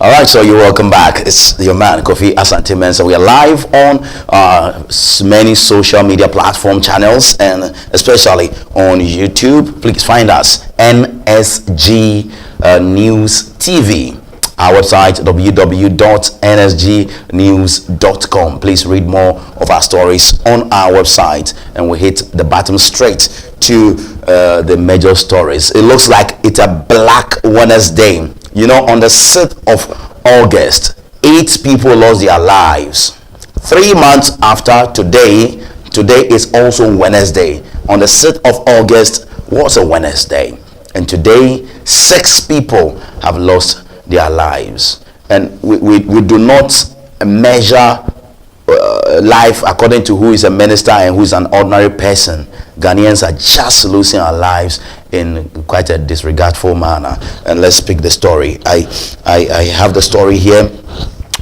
All right, so you're welcome back. It's your man Kofi Asante Mensah. We are live on many social media platform channels and especially on YouTube. Please find us NSG News TV. Our website www.nsgnews.com. Please read more of our stories on our website, and we hit the bottom straight to the major stories. It looks like it's a Black Wednesday. You know, on the 6th of August, 8 people lost their lives. 3 months after today is also Wednesday. On the 6th of August was a Wednesday, and today 6 people have lost their lives. And we do not measure life according to who is a minister and who is an ordinary person. Ghanaians are just losing our lives in quite a disregardful manner. And let's pick the story. I have the story here,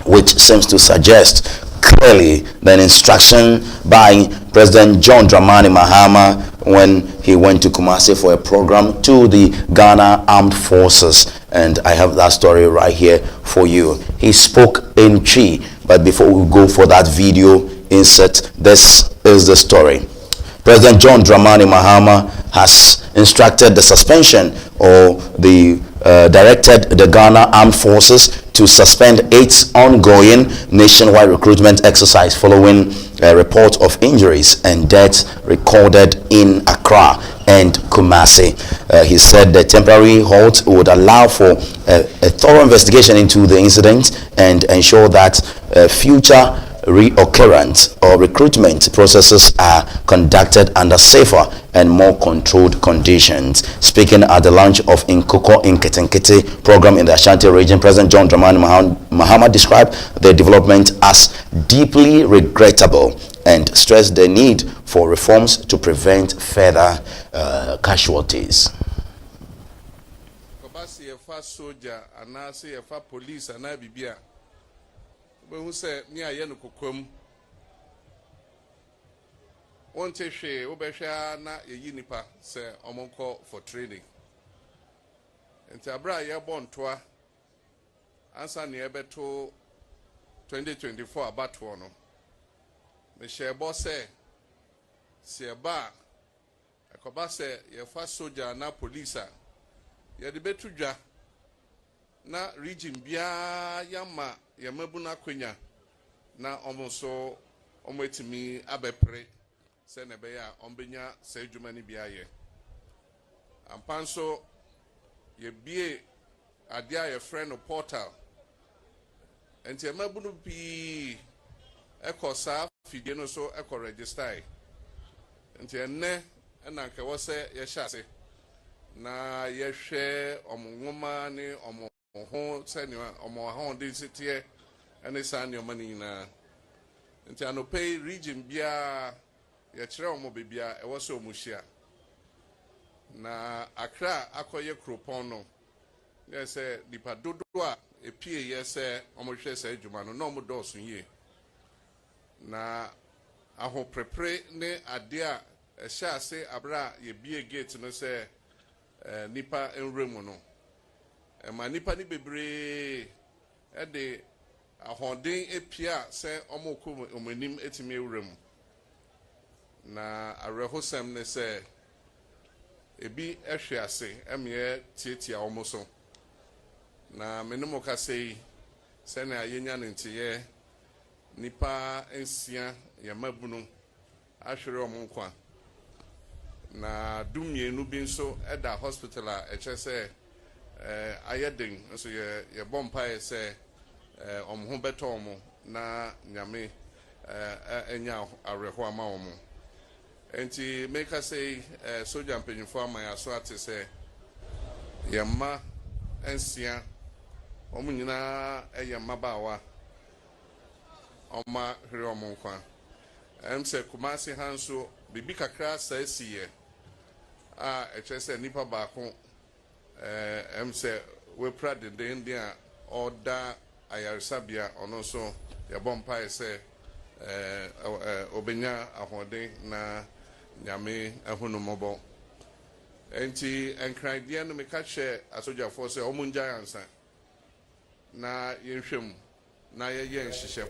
which seems to suggest clearly the instruction by President John Dramani Mahama when he went to Kumasi for a program to the Ghana Armed Forces. And I have that story right here for you. He spoke in Chi, but before we go for that video insert, this is the story. President John Dramani Mahama has instructed the suspension or directed the Ghana Armed Forces to suspend its ongoing nationwide recruitment exercise following a report of injuries and deaths recorded in Accra and Kumasi. He said the temporary halt would allow for a thorough investigation into the incident and ensure that future reoccurrence or recruitment processes are conducted under safer and more controlled conditions. Speaking at the launch of Nkoko Nketenkete program in the Ashanti region, President John Dramani Mahama described the development as deeply regrettable and stressed the need for reforms to prevent further casualties. When say near Yanukum, one teshe, Obesha, na a unipa, say, Omonco for training. And Tabra Yabon Toa answer near Beto 2024 about one. Michelle Bosse, Siaba, a Cobase, your first soldier, na police, ya the Betuja. Na region bia yama yamabuna kwenya na omoso omwetimi abepre se ne be ya ombenya se adwuma ni bia ye ampanso ye bie ade a ye friend portal enti yamabunu pi ekosa fidie no so eko register enti enne na nke wo se ye hyase na ye hwe omwoma ni omo senior omo hon de sitie ene san your money na nti anope region bia ye kire omo bebia e wo so omuhia na Accra akoye kropon no ye se dipa dodo a epie ye se omo hwe se adwuma no omo doso yie na aho prepare ne ade a ehya ase abra ye bie gate no se nipa enremu no ma nipa ni bebre e de ahoden epia se omokom omanim etime ewrem na arehosem ne se ebi ehwe ase emye tietia omoso na menemo ka sei se na ayenya ntiye nipa ensia yamabunu ahwere omonkwa na dumienu bi nso eda hospital a echese ayedin so ye bompa say omho beto omo na nyame enya areho ama omo enti make us say soldier mpanyimfo amaya so ate say yemma ensia omo nyina eyemma bawa oma hre omo nkwa say Kumasi hanso bibi kakra sa siye a echese nipa baako say we proud the India order ayarsabia ono so ya bompa say obenya ahode na nyame ahunumobo enti enkran dia no meka che asoja for say omunja ansa na yɛnhwɛ mu na yɛyɛ nhyehyɛ.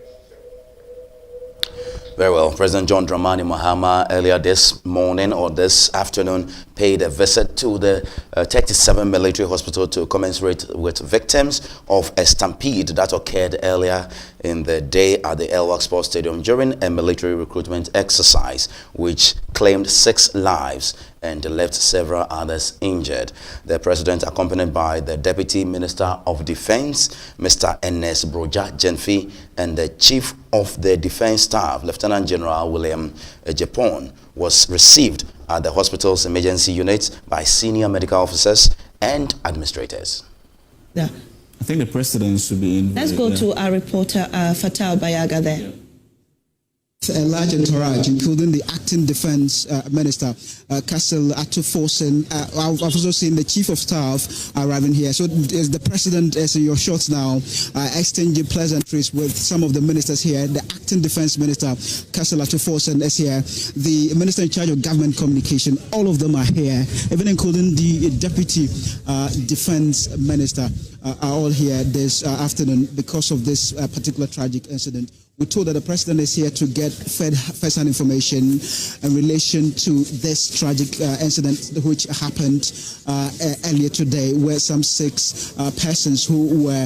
Very well. President John Dramani Mahama earlier this morning or this afternoon paid a visit to the 37 military hospital to commensurate with victims of a stampede that occurred earlier in the day at the Elwak Sports Stadium during a military recruitment exercise which claimed 6 lives and left several others injured. The president, accompanied by the Deputy Minister of Defense, Mr. Ernest Broja Jenfi, and the Chief of the Defense Staff, Lieutenant General William Japon, was received at the hospital's emergency unit by senior medical officers and administrators. Yeah. I think the president should be in. Let's go to our reporter, Fatal Bayaga there. A large entourage, including the acting defense minister, Castle Atuforsen. I've also seen the chief of staff arriving here. So as the president is in your shots now, exchanging pleasantries with some of the ministers here. The acting defense minister, Castle Atuforsen, is here. The minister in charge of government communication, all of them are here, even including the deputy defense minister, are all here this afternoon because of this particular tragic incident. We're told that the president is here to get first-hand information in relation to this tragic incident which happened earlier today, where some 6 persons who were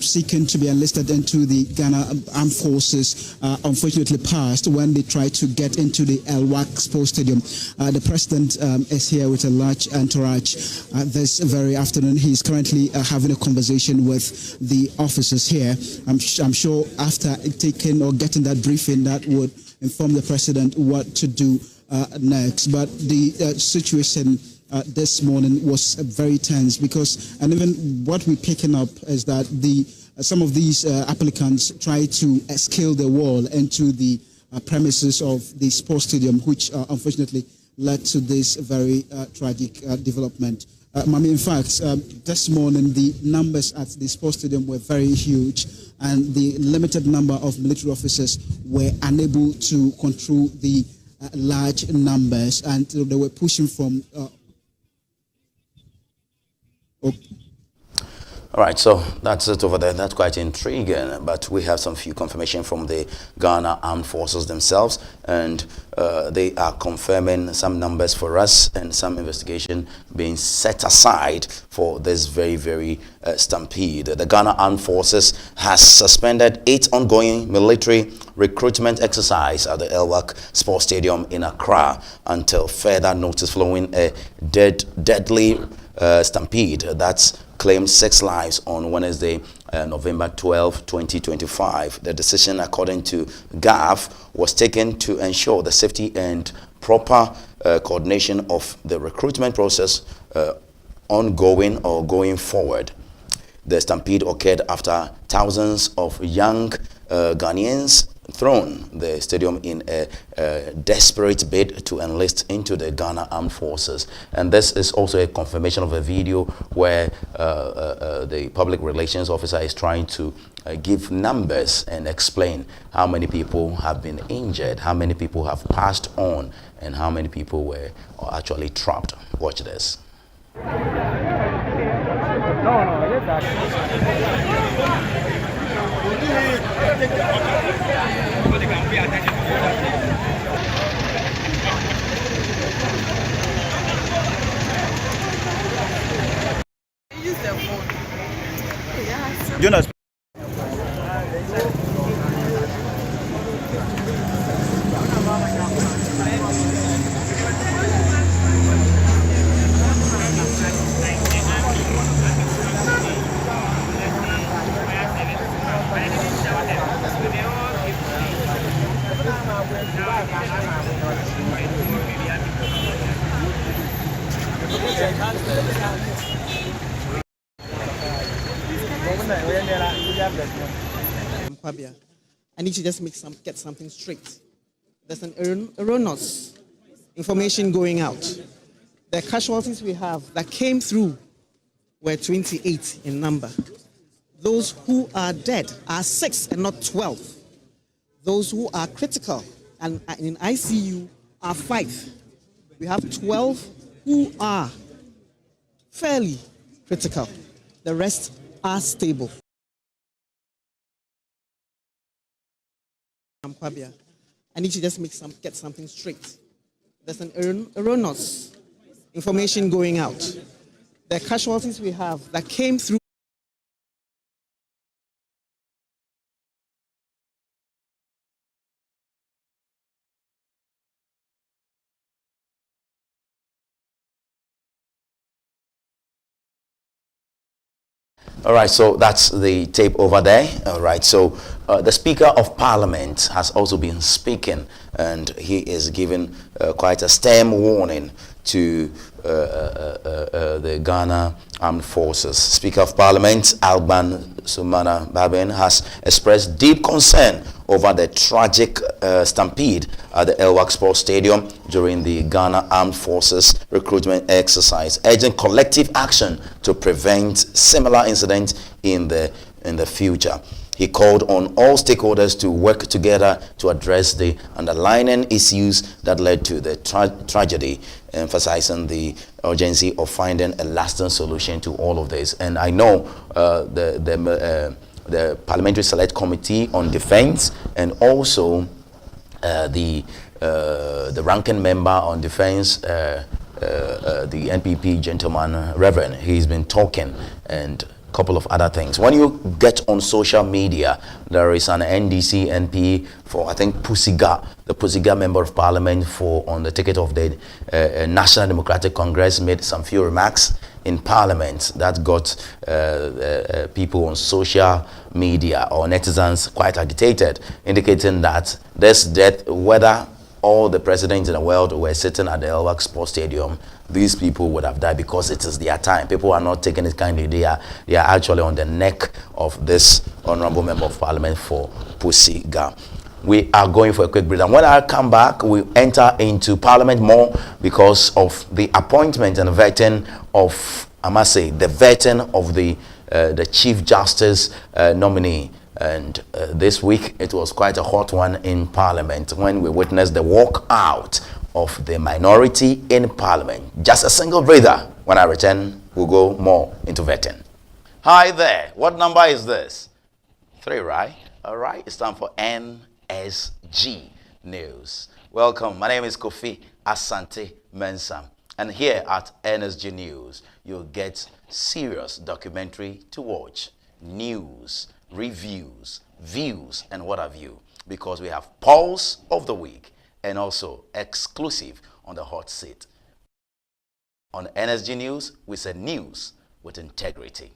seeking to be enlisted into the Ghana Armed Forces unfortunately passed when they tried to get into the Elwak Sports Stadium. The president is here with a large entourage this very afternoon. He's currently having a conversation with the officers here. I'm sure after taking or getting that briefing, that would inform the president what to do next. But the situation this morning was very tense because, and even what we're picking up is that some of these applicants tried to scale the wall into the premises of the sports stadium, which unfortunately led to this very tragic development. In fact, this morning the numbers at the sports stadium were very huge, and the limited number of military officers were unable to control the large numbers, and they were pushing from. All right, so that's it over there. That's quite intriguing, but we have some few confirmation from the Ghana Armed Forces themselves, and they are confirming some numbers for us and some investigation being set aside for this very, very stampede. The Ghana Armed Forces has suspended 8 ongoing military recruitment exercise at the Elwak Sports Stadium in Accra until further notice, following a deadly stampede that's claimed 6 lives on Wednesday, November 12, 2025. The decision, according to GAF, was taken to ensure the safety and proper coordination of the recruitment process ongoing or going forward. The stampede occurred after thousands of young Ghanaians thrown the stadium in a desperate bid to enlist into the Ghana Armed Forces. And this is also a confirmation of a video where the public relations officer is trying to give numbers and explain how many people have been injured, how many people have passed on, and how many people were actually trapped. Watch this. Jonas. I need to just get something straight. There's an erroneous information going out. The casualties we have that came through were 28 in number. Those who are dead are 6 and not 12. Those who are critical and in ICU are 5. We have 12 who are fairly critical. The rest are stable. Kwabia. I need to just get something straight. There's an erroneous information going out. The casualties we have that came through. All right, so that's the tape over there. All right, so the Speaker of Parliament has also been speaking, and he is giving quite a stern warning to the Ghana Armed Forces. Speaker of Parliament Alban Sumana Babin has expressed deep concern over the tragic stampede at the Elwak Sports Stadium during the Ghana Armed Forces recruitment exercise, urging collective action to prevent similar incidents in the future. He called on all stakeholders to work together to address the underlying issues that led to the tragedy, emphasizing the urgency of finding a lasting solution to all of this. And I know the Parliamentary Select Committee on Defense and also the ranking member on defense, the NPP gentleman, Reverend, he's been talking, and couple of other things. When you get on social media, there is an NDC MP for, I think, Pusiga, the Pusiga member of parliament on the ticket of the National Democratic Congress, made some few remarks in parliament that got people on social media or netizens quite agitated, indicating that this death, whether all the presidents in the world were sitting at the Elwak Sports Stadium, these people would have died because it is their time. People are not taking it kindly. They are actually on the neck of this honorable member of parliament for Pusiga. We are going for a quick break, and when I come back, we enter into parliament more because of the appointment and vetting of, I must say, the vetting of the Chief Justice nominee. And this week it was quite a hot one in parliament when we witnessed the walkout of the minority in parliament. Just a single breather. When I return, we'll go more into vetting. Hi there. What number is this? 3, right? All right. It's time for NSG News. Welcome. My name is Kofi Asante Mensah. And here at NSG News, you'll get serious documentary to watch, news, reviews, views, and what have you, because we have Pulse of the Week and also exclusive on the hot seat. On NSG News, we say news with integrity.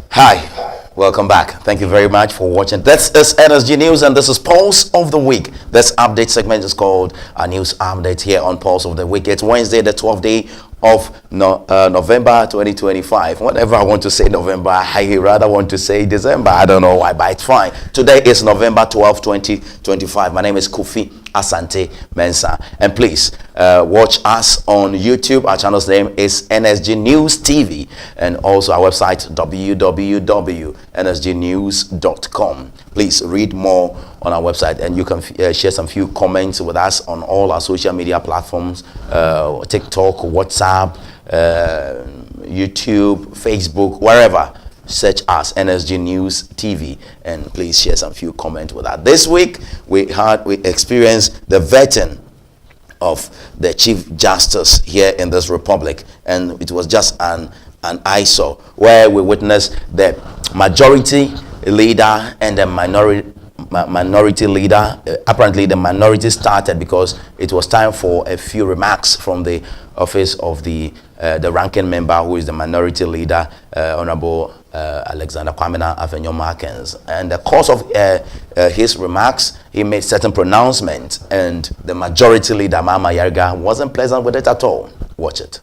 Hi, welcome back. Thank you very much for watching. This is NSG News and this is Pulse of the Week. This update segment is called a news update here on Pulse of the Week. It's Wednesday, the 12th day of November 2025. Whenever I want to say November, I rather want to say December. I don't know why, but it's fine. Today is November 12, 2025. My name is Kofi Asante Mensah. And please watch us on YouTube. Our channel's name is NSG News TV, and also our website www.nsgnews.com. Please read more on our website, and you can share some few comments with us on all our social media platforms, TikTok, WhatsApp, YouTube, Facebook, wherever. Search us NSG News TV, and please share some few comments with us. This week we experienced the vetting of the Chief Justice here in this republic, and it was just an eyesore where we witnessed the majority leader and the minority leader. Apparently the minority started because it was time for a few remarks from the office of the ranking member, who is the minority leader, Honorable Alexander Kwamina Afenyo-Markins. And the course of his remarks, he made certain pronouncements, and the majority leader, Mama Yarga, wasn't pleasant with it at all. Watch it.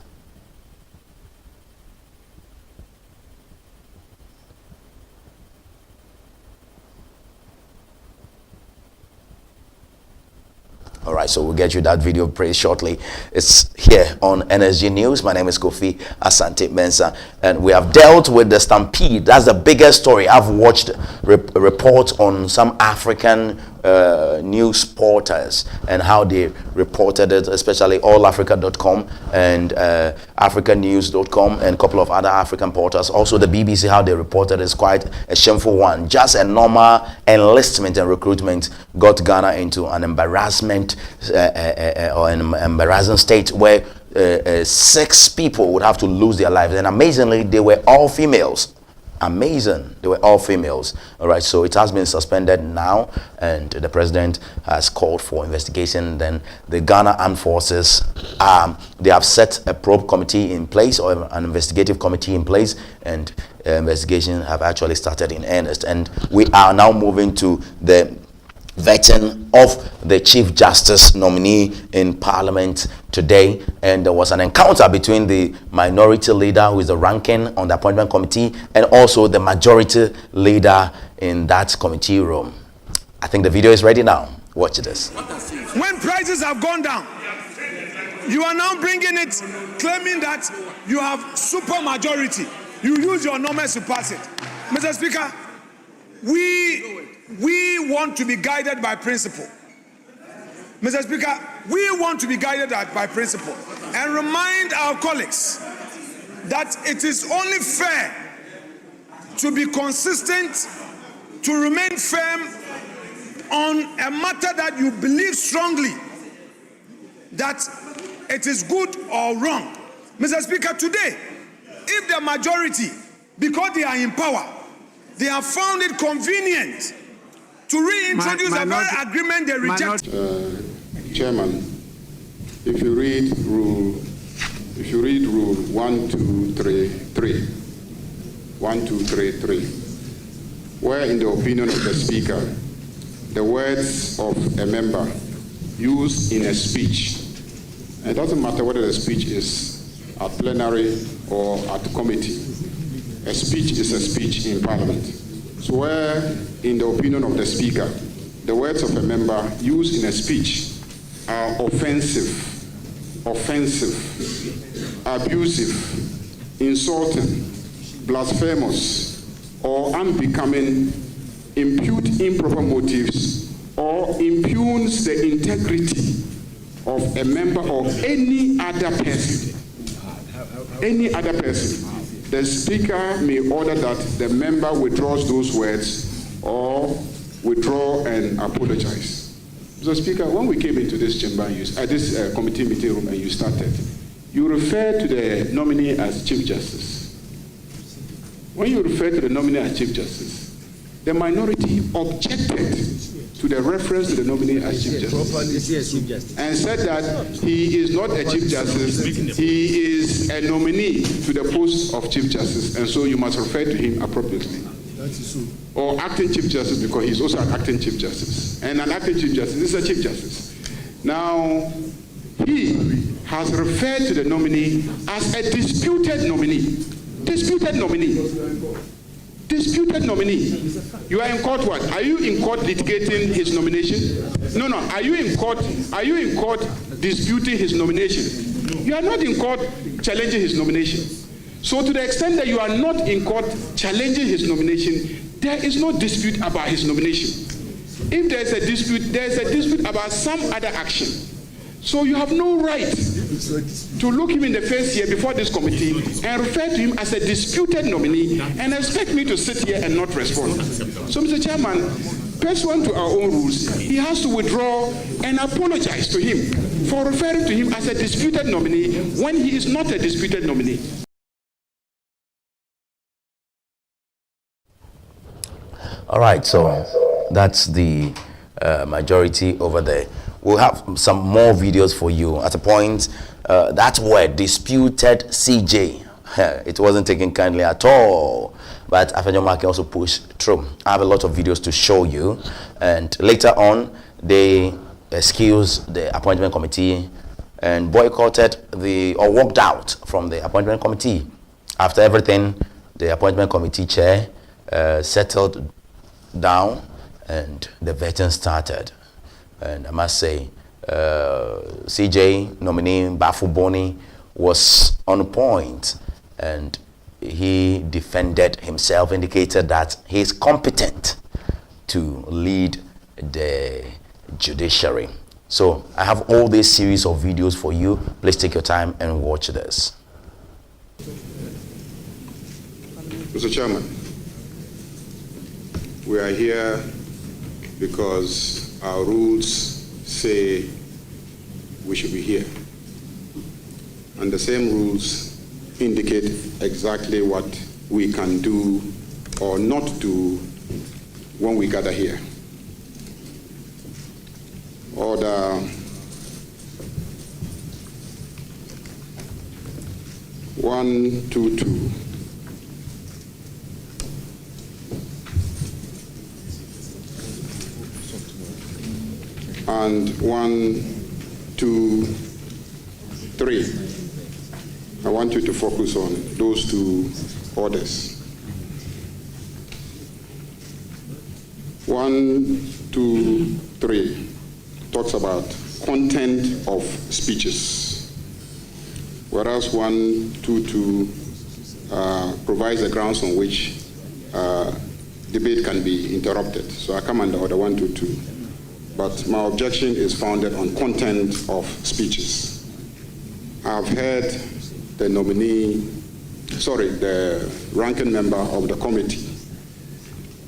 All right, so we'll get you that video pretty shortly. It's here on NSG News. My name is Kofi Asante Mensah, and we have dealt with the stampede. That's the biggest story. I've watched reports on some African news portals and how they reported it, especially allafrica.com and africanews.com and a couple of other African portals. Also the BBC, how they reported is quite a shameful one. Just a normal enlistment and recruitment got Ghana into an embarrassment or an embarrassing state where 6 people would have to lose their lives, and amazingly they were all females. Amazing, they were all females. All right, so it has been suspended now, and the president has called for investigation. Then the Ghana Armed Forces, they have set a probe committee in place, or an investigative committee in place, and investigation have actually started in earnest. And we are now moving to the vetting of the Chief Justice nominee in Parliament today, and there was an encounter between the minority leader, who is the ranking on the appointment committee, and also the majority leader in that committee room. I think the video is ready now. Watch this. When prices have gone down, you are now bringing it, claiming that you have super majority. You use your numbers to pass it. Mr. Speaker, we want to be guided by principle. Mr. Speaker, we want to be guided by principle and remind our colleagues that it is only fair to be consistent, to remain firm on a matter that you believe strongly that it is good or wrong. Mr. Speaker, today, if the majority, because they are in power, they have found it convenient to reintroduce a very agreement they rejected. Chairman, if you read rule 1233, where in the opinion of the Speaker, the words of a member used in a speech, and it doesn't matter whether the speech is at plenary or at committee, a speech is a speech in Parliament. So where in the opinion of the Speaker, the words of a member used in a speech are offensive, abusive, insulting, blasphemous, or unbecoming, impute improper motives, or impugns the integrity of a member or any other person, the Speaker may order that the member withdraws those words or withdraw and apologize. Mr. Speaker, when we came into this chamber, this committee meeting room, and you started, you referred to the nominee as Chief Justice. When you referred to the nominee as Chief Justice, the minority objected to the reference to the nominee as Chief Justice and said that he is not a Chief Justice, he is a nominee to the post of Chief Justice, and so you must refer to him appropriately. Or acting Chief Justice, because he's also an acting Chief Justice. And an acting Chief Justice is a Chief Justice. Now, he has referred to the nominee as a disputed nominee. Disputed nominee. Disputed nominee. You are in court what? Are you in court litigating his nomination? No. Are you in court disputing his nomination? You are not in court challenging his nomination. So to the extent that you are not in court challenging his nomination, there is no dispute about his nomination. If there is a dispute about some other action. So you have no right to look him in the face here before this committee and refer to him as a disputed nominee and expect me to sit here and not respond. So, Mr. Chairman, pursuant to our own rules, he has to withdraw and apologize to him for referring to him as a disputed nominee when he is not a disputed nominee. All right, so that's the majority over there. We'll have some more videos for you. At a point, that word, disputed CJ, it wasn't taken kindly at all. But Afenyo can also push through. I have a lot of videos to show you. And later on, they excused the appointment committee and boycotted or walked out from the appointment committee. After everything, the appointment committee chair settled down and the vetting started. And I must say, CJ nominee Bafu Boni was on point, and he defended himself, indicated that he is competent to lead the judiciary. So I have all these series of videos for you. Please take your time and watch this. Mr. Chairman, we are here because our rules say we should be here. And the same rules indicate exactly what we can do or not do when we gather here. Order 122. And 1, 2, 3. I want you to focus on those two orders. 1, 2, 3 talks about content of speeches, whereas 122 provides the grounds on which debate can be interrupted. So I come under order 122. But my objection is founded on content of speeches. I've heard the ranking member of the committee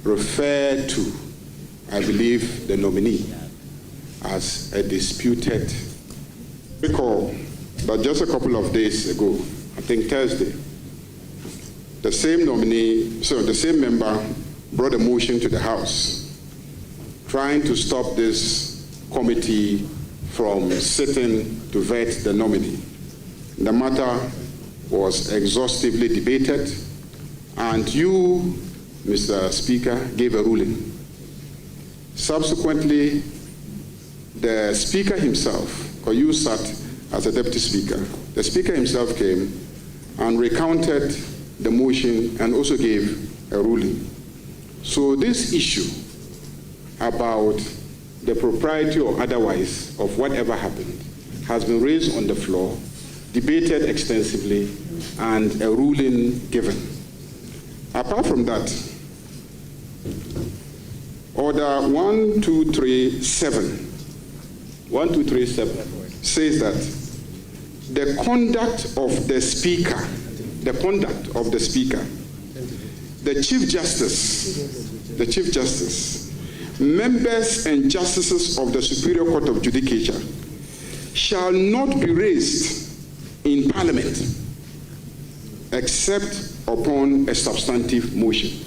refer to, I believe, the nominee as a disputed. Recall that just a couple of days ago, I think Thursday, the same member brought a motion to the House trying to stop this committee from sitting to vet the nominee. The matter was exhaustively debated, and you, Mr. Speaker, gave a ruling. Subsequently, the Speaker himself, because you sat as a Deputy Speaker, the Speaker himself came and recounted the motion and also gave a ruling. So this issue about the propriety or otherwise of whatever happened has been raised on the floor, debated extensively, and a ruling given. Apart from that, Order 1237 says that the conduct of the Speaker, the Chief Justice, members and justices of the Superior Court of Judicature shall not be raised in Parliament except upon a substantive motion.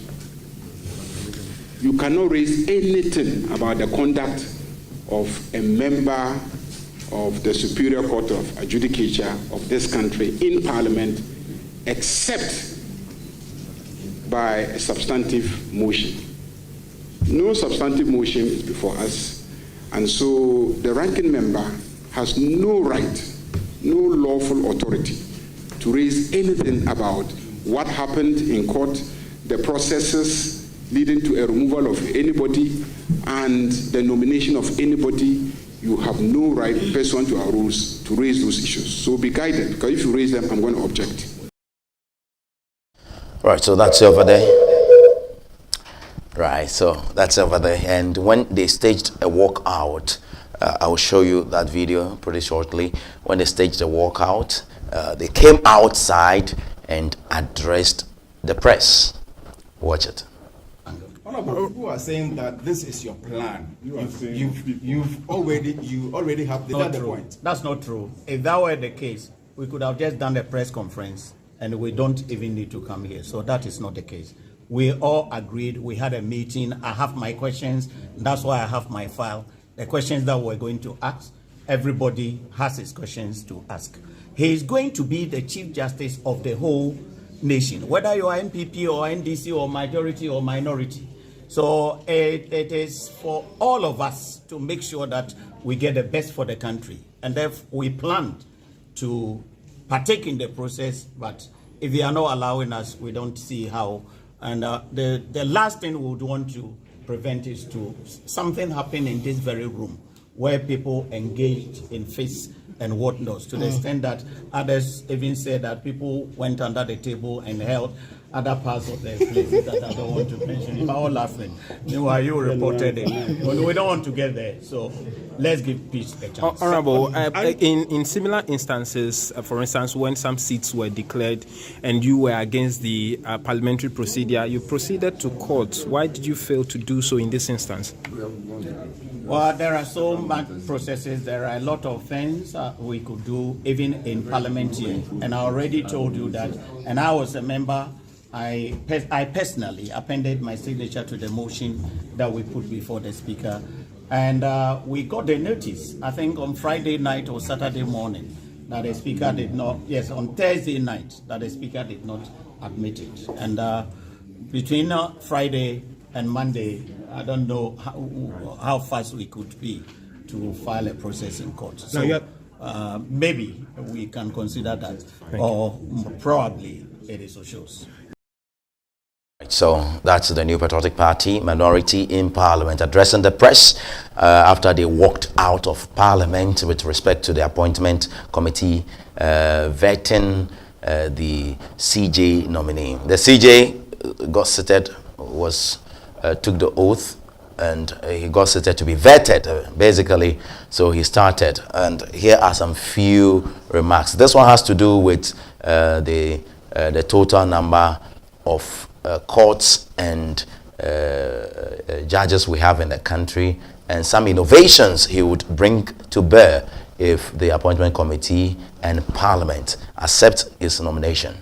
You cannot raise anything about the conduct of a member of the Superior Court of Judicature of this country in Parliament except by a substantive motion. No substantive motion is before us, and so the ranking member has no right, no lawful authority to raise anything about what happened in court, the processes leading to a removal of anybody, and the nomination of anybody. You have no right, pursuant to our rules, to raise those issues. So be guided, because if you raise them, I'm going to object. Right, so that's over there. Right, so that's over there. And when they staged a walkout, I will show you that video pretty shortly. When they staged a walkout, they came outside and addressed the press. Watch it. Honorable, you are saying that this is your plan. You already have the point. That's not true. If that were the case, we could have just done a press conference and we don't even need to come here. So that is not the case. We all agreed. We had a meeting. I have my questions. That's why I have my file. The questions that we're going to ask, everybody has his questions to ask. He is going to be the Chief Justice of the whole nation, whether you are NPP or NDC or majority or minority. So it is for all of us to make sure that we get the best for the country. And therefore, we planned to partake in the process, but if they are not allowing us, we don't see how. And the last thing we would want to prevent is to something happen in this very room where people engaged in fists and whatnot, to the extent that others even said that people went under the table and held. other parts of the places that I don't want to mention. You are all laughing. Meanwhile, you reported it. But we don't want to get there. So let's give peace a chance. Honorable, in similar instances, for instance, when some seats were declared and you were against the parliamentary procedure, you proceeded to court. Why did you fail to do so in this instance? Well, there are so much processes. There are a lot of things we could do, even in Parliament here. And I already told you that. And I was a member. I personally appended my signature to the motion that we put before the Speaker. And we got the notice, I think on Friday night or Saturday morning, that the Speaker did not, yes, on Thursday night, that the Speaker did not admit it. And between Friday and Monday, I don't know how fast we could be to file a process in court. So maybe we can consider that, or probably it is Osho's. So that's the New Patriotic Party minority in Parliament addressing the press after they walked out of Parliament with respect to the appointment committee vetting the CJ nominee. The CJ got seated, took the oath, and he got seated to be vetted, basically. So he started, and here are some few remarks. This one has to do with the total number of courts and judges we have in the country, and some innovations he would bring to bear if the appointment committee and Parliament accept his nomination.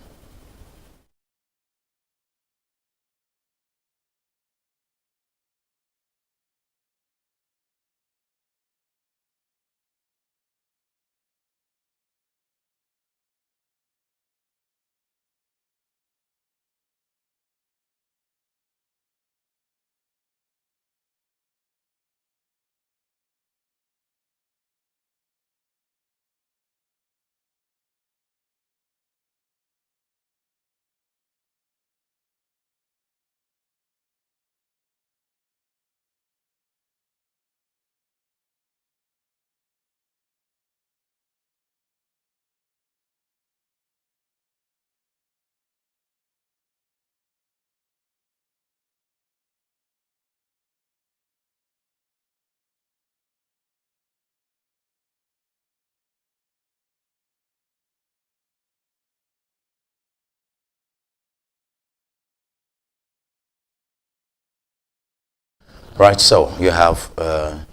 Right, so you have Paul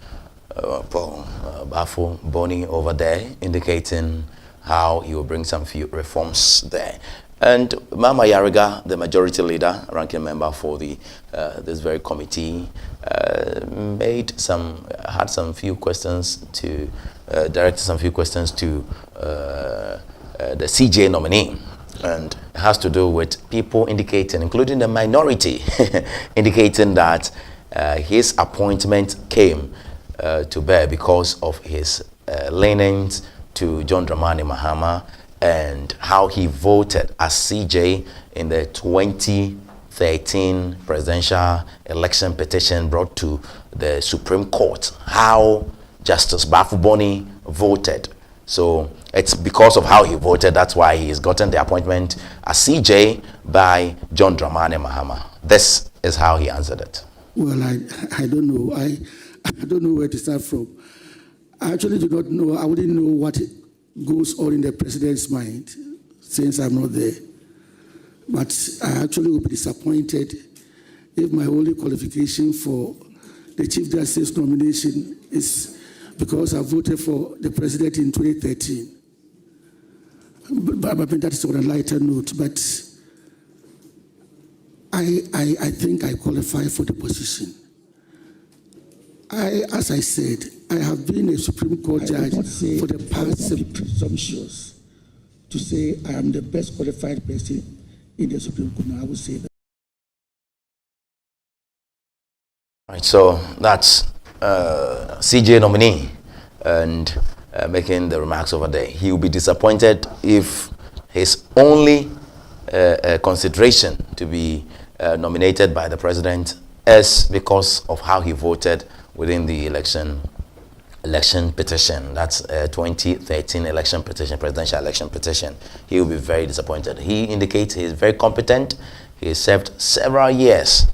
Bafo Boni over there indicating how he will bring some few reforms there. And Mama Yariga, the majority leader, ranking member for the this very committee, directed some few questions to the CJ nominee. And it has to do with people indicating, including the minority, indicating that his appointment came to bear because of his leanings to John Dramani Mahama and how he voted as CJ in the 2013 presidential election petition brought to the Supreme Court, how Justice Bafo Boni voted. So it's because of how he voted, that's why he's gotten the appointment as CJ by John Dramani Mahama. This is how he answered it. Well, I don't know. I don't know where to start from. I actually do not know. I wouldn't know what goes on in the president's mind since I'm not there. But I actually will be disappointed if my only qualification for the Chief Justice nomination is because I voted for the president in 2013. But I mean, that is on a lighter note. But I think I qualify for the position. As I said, I have been a Supreme Court judge for the past presumptuous to say I am the best qualified person in the Supreme Court. Now I would say that. Right, so that's CJ nominee and making the remarks over there. He will be disappointed if his only consideration to be nominated by the president is because of how he voted within the election petition. That's 2013 election petition, presidential election petition. He will be very disappointed. He indicates he is very competent. He served several years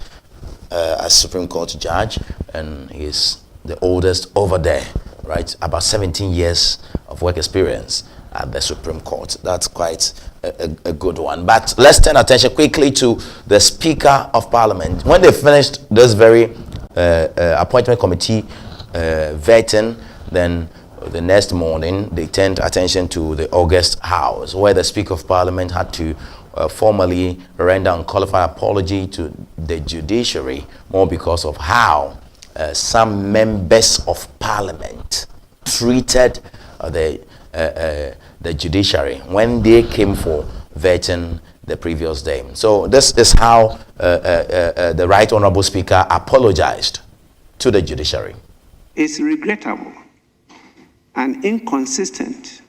as Supreme Court judge, and he's the oldest over there, right? About 17 years of work experience at the Supreme Court. That's quite a good one. But let's turn attention quickly to the Speaker of Parliament. When they finished this very appointment committee vetting, then the next morning they turned attention to the August House, where the Speaker of Parliament had to formally render unqualified apology to the judiciary, more because of how some members of Parliament treated the judiciary when they came for vetting the previous day. So this is how the Right Honorable Speaker apologized to the judiciary. It's regrettable and inconsistent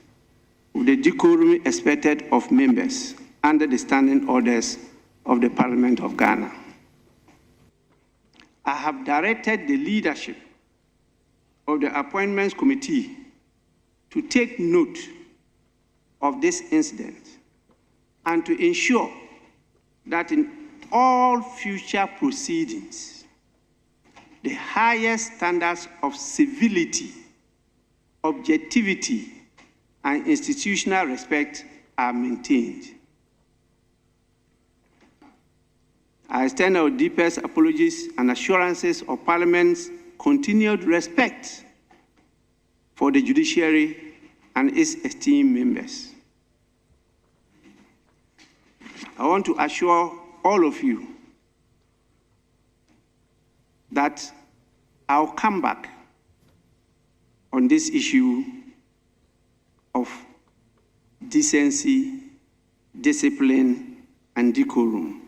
with the decorum expected of members under the standing orders of the Parliament of Ghana. I have directed the leadership of the Appointments Committee to take note of this incident and to ensure that in all future proceedings, the highest standards of civility, objectivity, and institutional respect are maintained. I extend our deepest apologies and assurances of Parliament's continued respect for the judiciary and its esteemed members. I want to assure all of you that I'll come back on this issue of decency, discipline, and decorum.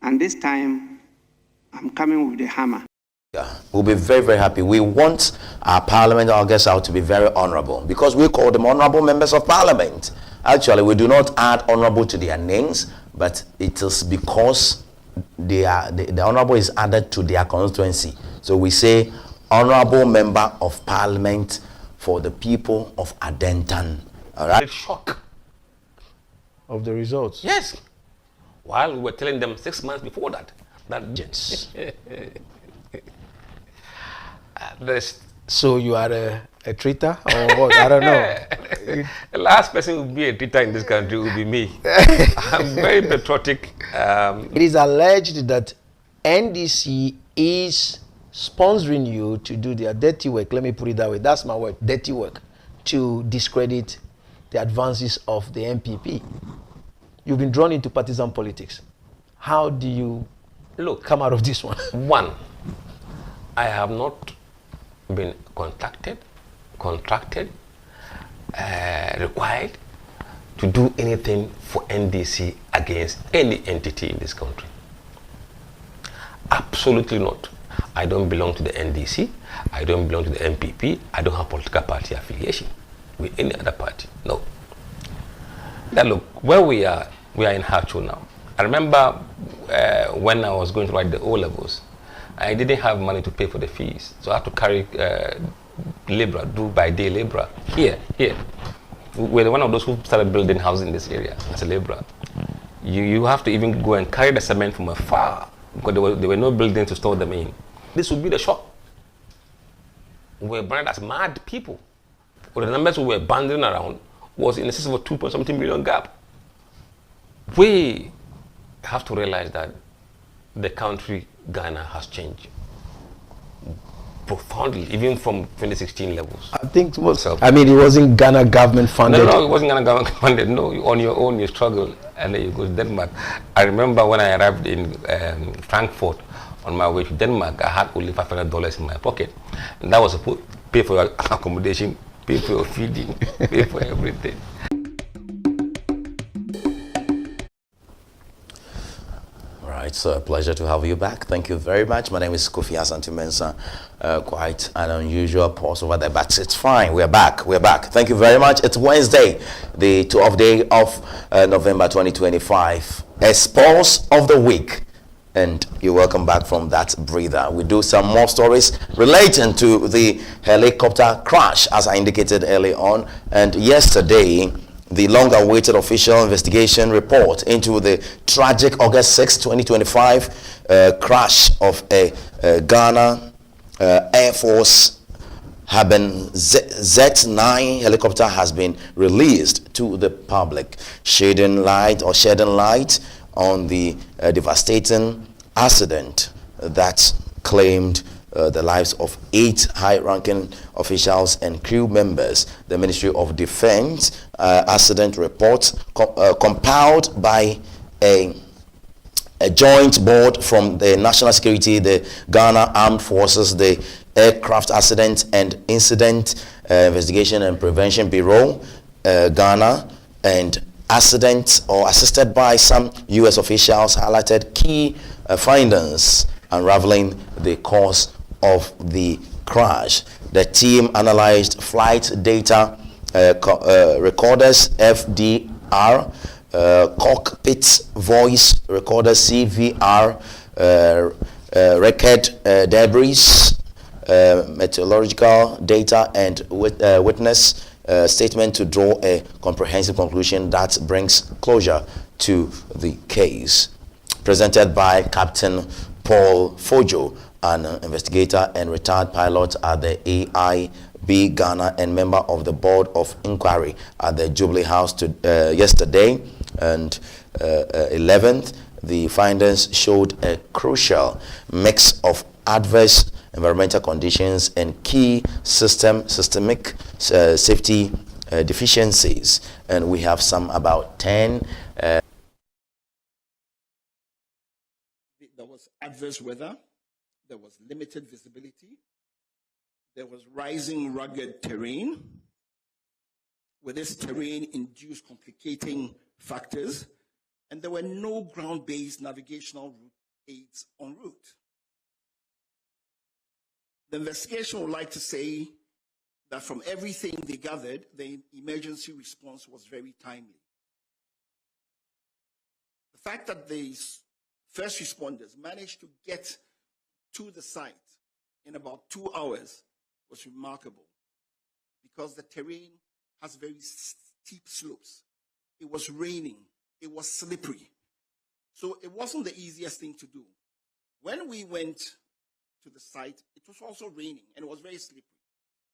And this time, I'm coming with the hammer. Yeah, we'll be very, very happy. We want our Parliament, our guests out to be very honorable, because we call them honorable members of Parliament. Actually, we do not add honorable to their names, but it is because they are, the honorable is added to their constituency. So we say honorable member of Parliament for the people of Adentan. All right. Shock of the results. Yes. While we were telling them 6 months before that yes. So you are a traitor or what? I don't know. The last person who will be a traitor in this country will be me. I'm very patriotic. It is alleged that NDC is sponsoring you to do their dirty work. Let me put it that way. That's my word, dirty work, to discredit the advances of the MPP. You've been drawn into partisan politics. How do you come out of this one? One, I have not been contracted, required to do anything for NDC against any entity in this country. Absolutely not. I don't belong to the NDC. I don't belong to the MPP. I don't have political party affiliation with any other party. No. Now look, where we are in Hacho now. I remember when I was going to write the O-levels, I didn't have money to pay for the fees. So I had to carry labor, do by day labor. Here. We're one of those who started building houses in this area as a laborer. You have to even go and carry the cement from afar because there were no buildings to store them in. This would be the shock. We were branded as mad people. But the numbers we were banding around was in excess of a 2.something million gap. We have to realize that the country, Ghana, has changed profoundly, even from 2016 levels. I think it was, it wasn't Ghana government funded. No, it wasn't Ghana government funded. No, on your own, you struggle, and then you go to Denmark. I remember when I arrived in Frankfurt on my way to Denmark, I had only $500 in my pocket. And that was to pay for your accommodation, pay for your feeding, pay for everything. It's a pleasure to have you back. Thank you very much. My name is Kofi Asante Mensah. Quite an unusual pause over there, but it's fine. We're back. Thank you very much. It's Wednesday, the 12th day of November 2025. A pause of the week. And you're welcome back from that breather. We do some more stories relating to the helicopter crash, as I indicated early on. And yesterday, the long-awaited official investigation report into the tragic August 6, 2025 crash of a Ghana Air Force Haben Z9 helicopter has been released to the public, shedding light on the devastating accident that claimed the lives of 8 high-ranking officials and crew members. The Ministry of Defense accident report compiled by a joint board from the National Security, the Ghana Armed Forces, the Aircraft Accident and Incident Investigation and Prevention Bureau, Ghana, and accident or assisted by some U.S. officials highlighted key findings unraveling the cause of the crash. The team analyzed flight data recorders, FDR, cockpit voice recorders, CVR, record debris, meteorological data, and witness statement to draw a comprehensive conclusion that brings closure to the case. Presented by Captain Paul Fojo, an investigator and retired pilot at the AIB Ghana and member of the Board of Inquiry at the Jubilee House yesterday, and 11th, the findings showed a crucial mix of adverse environmental conditions and key systemic safety deficiencies, and we have some about 10. There was adverse weather, there was limited visibility, there was rising rugged terrain. With this terrain induced complicating factors, and there were no ground-based navigational aids en route. The investigation would like to say that from everything they gathered, the emergency response was very timely. The fact that the first responders managed to get to the site in about 2 hours was remarkable, because the terrain has very steep slopes. It was raining, it was slippery. So it wasn't the easiest thing to do. When we went to the site, it was also raining and it was very slippery.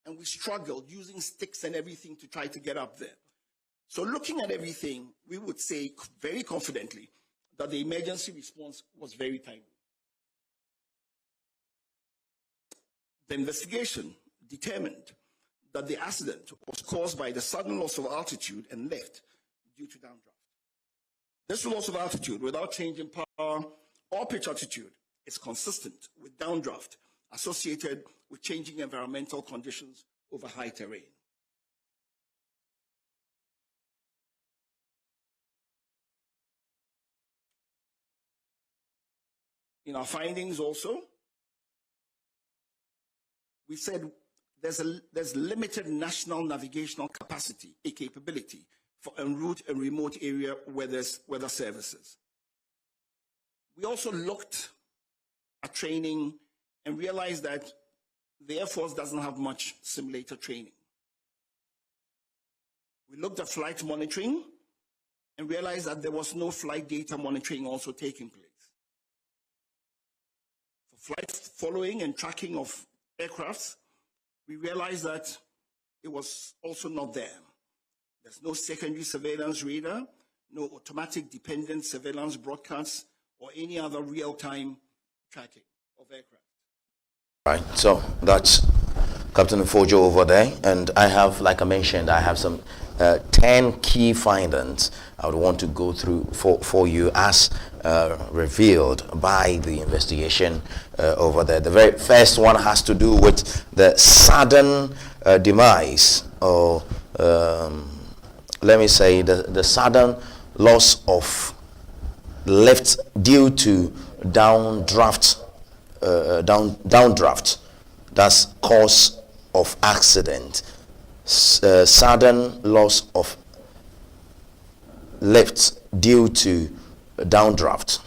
And we struggled using sticks and everything to try to get up there. So looking at everything, we would say very confidently that the emergency response was very timely. The investigation determined that the accident was caused by the sudden loss of altitude and lift due to downdraft. This loss of altitude without change in power or pitch altitude is consistent with downdraft associated with changing environmental conditions over high terrain. In our findings also, we said there's limited national navigational capacity, a capability for en route and remote area weather services. We also looked at training and realized that the Air Force doesn't have much simulator training. We looked at flight monitoring and realized that there was no flight data monitoring also taking place. For flight following and tracking of aircrafts, we realized that it was also not there. There's no secondary surveillance radar, no automatic dependent surveillance broadcasts, or any other real-time tracking of aircraft. Right, so that's Captain Fojo over there, and I have, like I mentioned, I have some 10 key findings I would want to go through for you as revealed by the investigation over there. The very first one has to do with the sudden demise, or let me say the sudden loss of lift due to downdraft. That's cause of accident. Sudden loss of lift due to downdraft.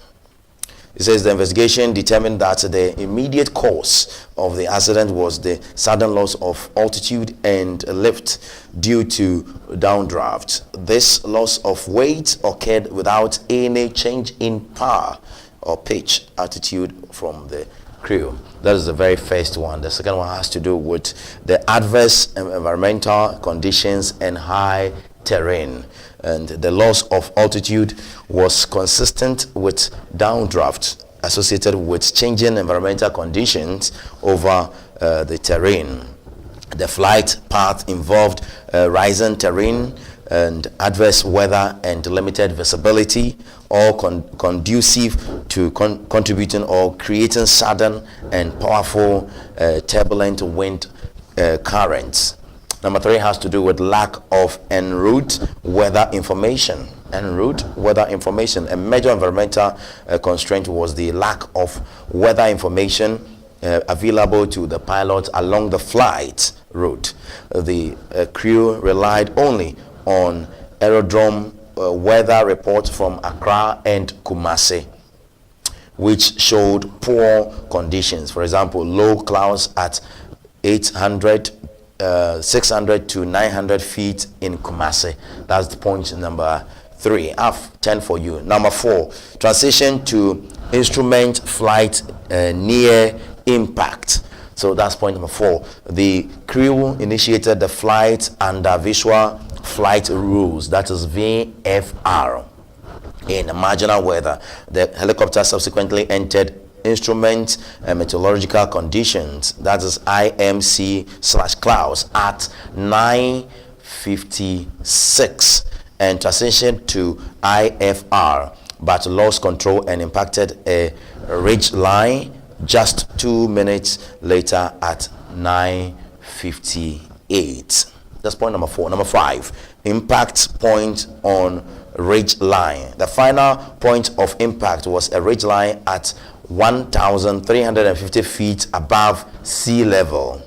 It says the investigation determined that the immediate cause of the accident was the sudden loss of altitude and lift due to downdraft. This loss of weight occurred without any change in power or pitch attitude from the crew. That is the very first one. The second one has to do with the adverse environmental conditions and high terrain. And the loss of altitude was consistent with downdraft associated with changing environmental conditions over the terrain. The flight path involved rising terrain and adverse weather and limited visibility, all conducive to contributing or creating sudden and powerful turbulent wind currents. Number 3 has to do with lack of en route weather information. En route weather information. A major environmental constraint was the lack of weather information available to the pilot along the flight route. The crew relied only on aerodrome weather reports from Accra and Kumasi, which showed poor conditions. For example, low clouds at 600 to 900 feet in Kumasi. That's the point number 3. I have 10 for you. Number 4, transition to instrument flight near impact. So that's point number 4. The crew initiated the flight under visual flight rules, that is VFR. In marginal weather, the helicopter subsequently entered instrument and meteorological conditions, that is IMC/clouds, at 9:56 and transitioned to IFR, but lost control and impacted a ridge line just 2 minutes later at 9:58. That's point number 4. Number 5, impact point on ridge line. The final point of impact was a ridge line at 1,350 feet above sea level,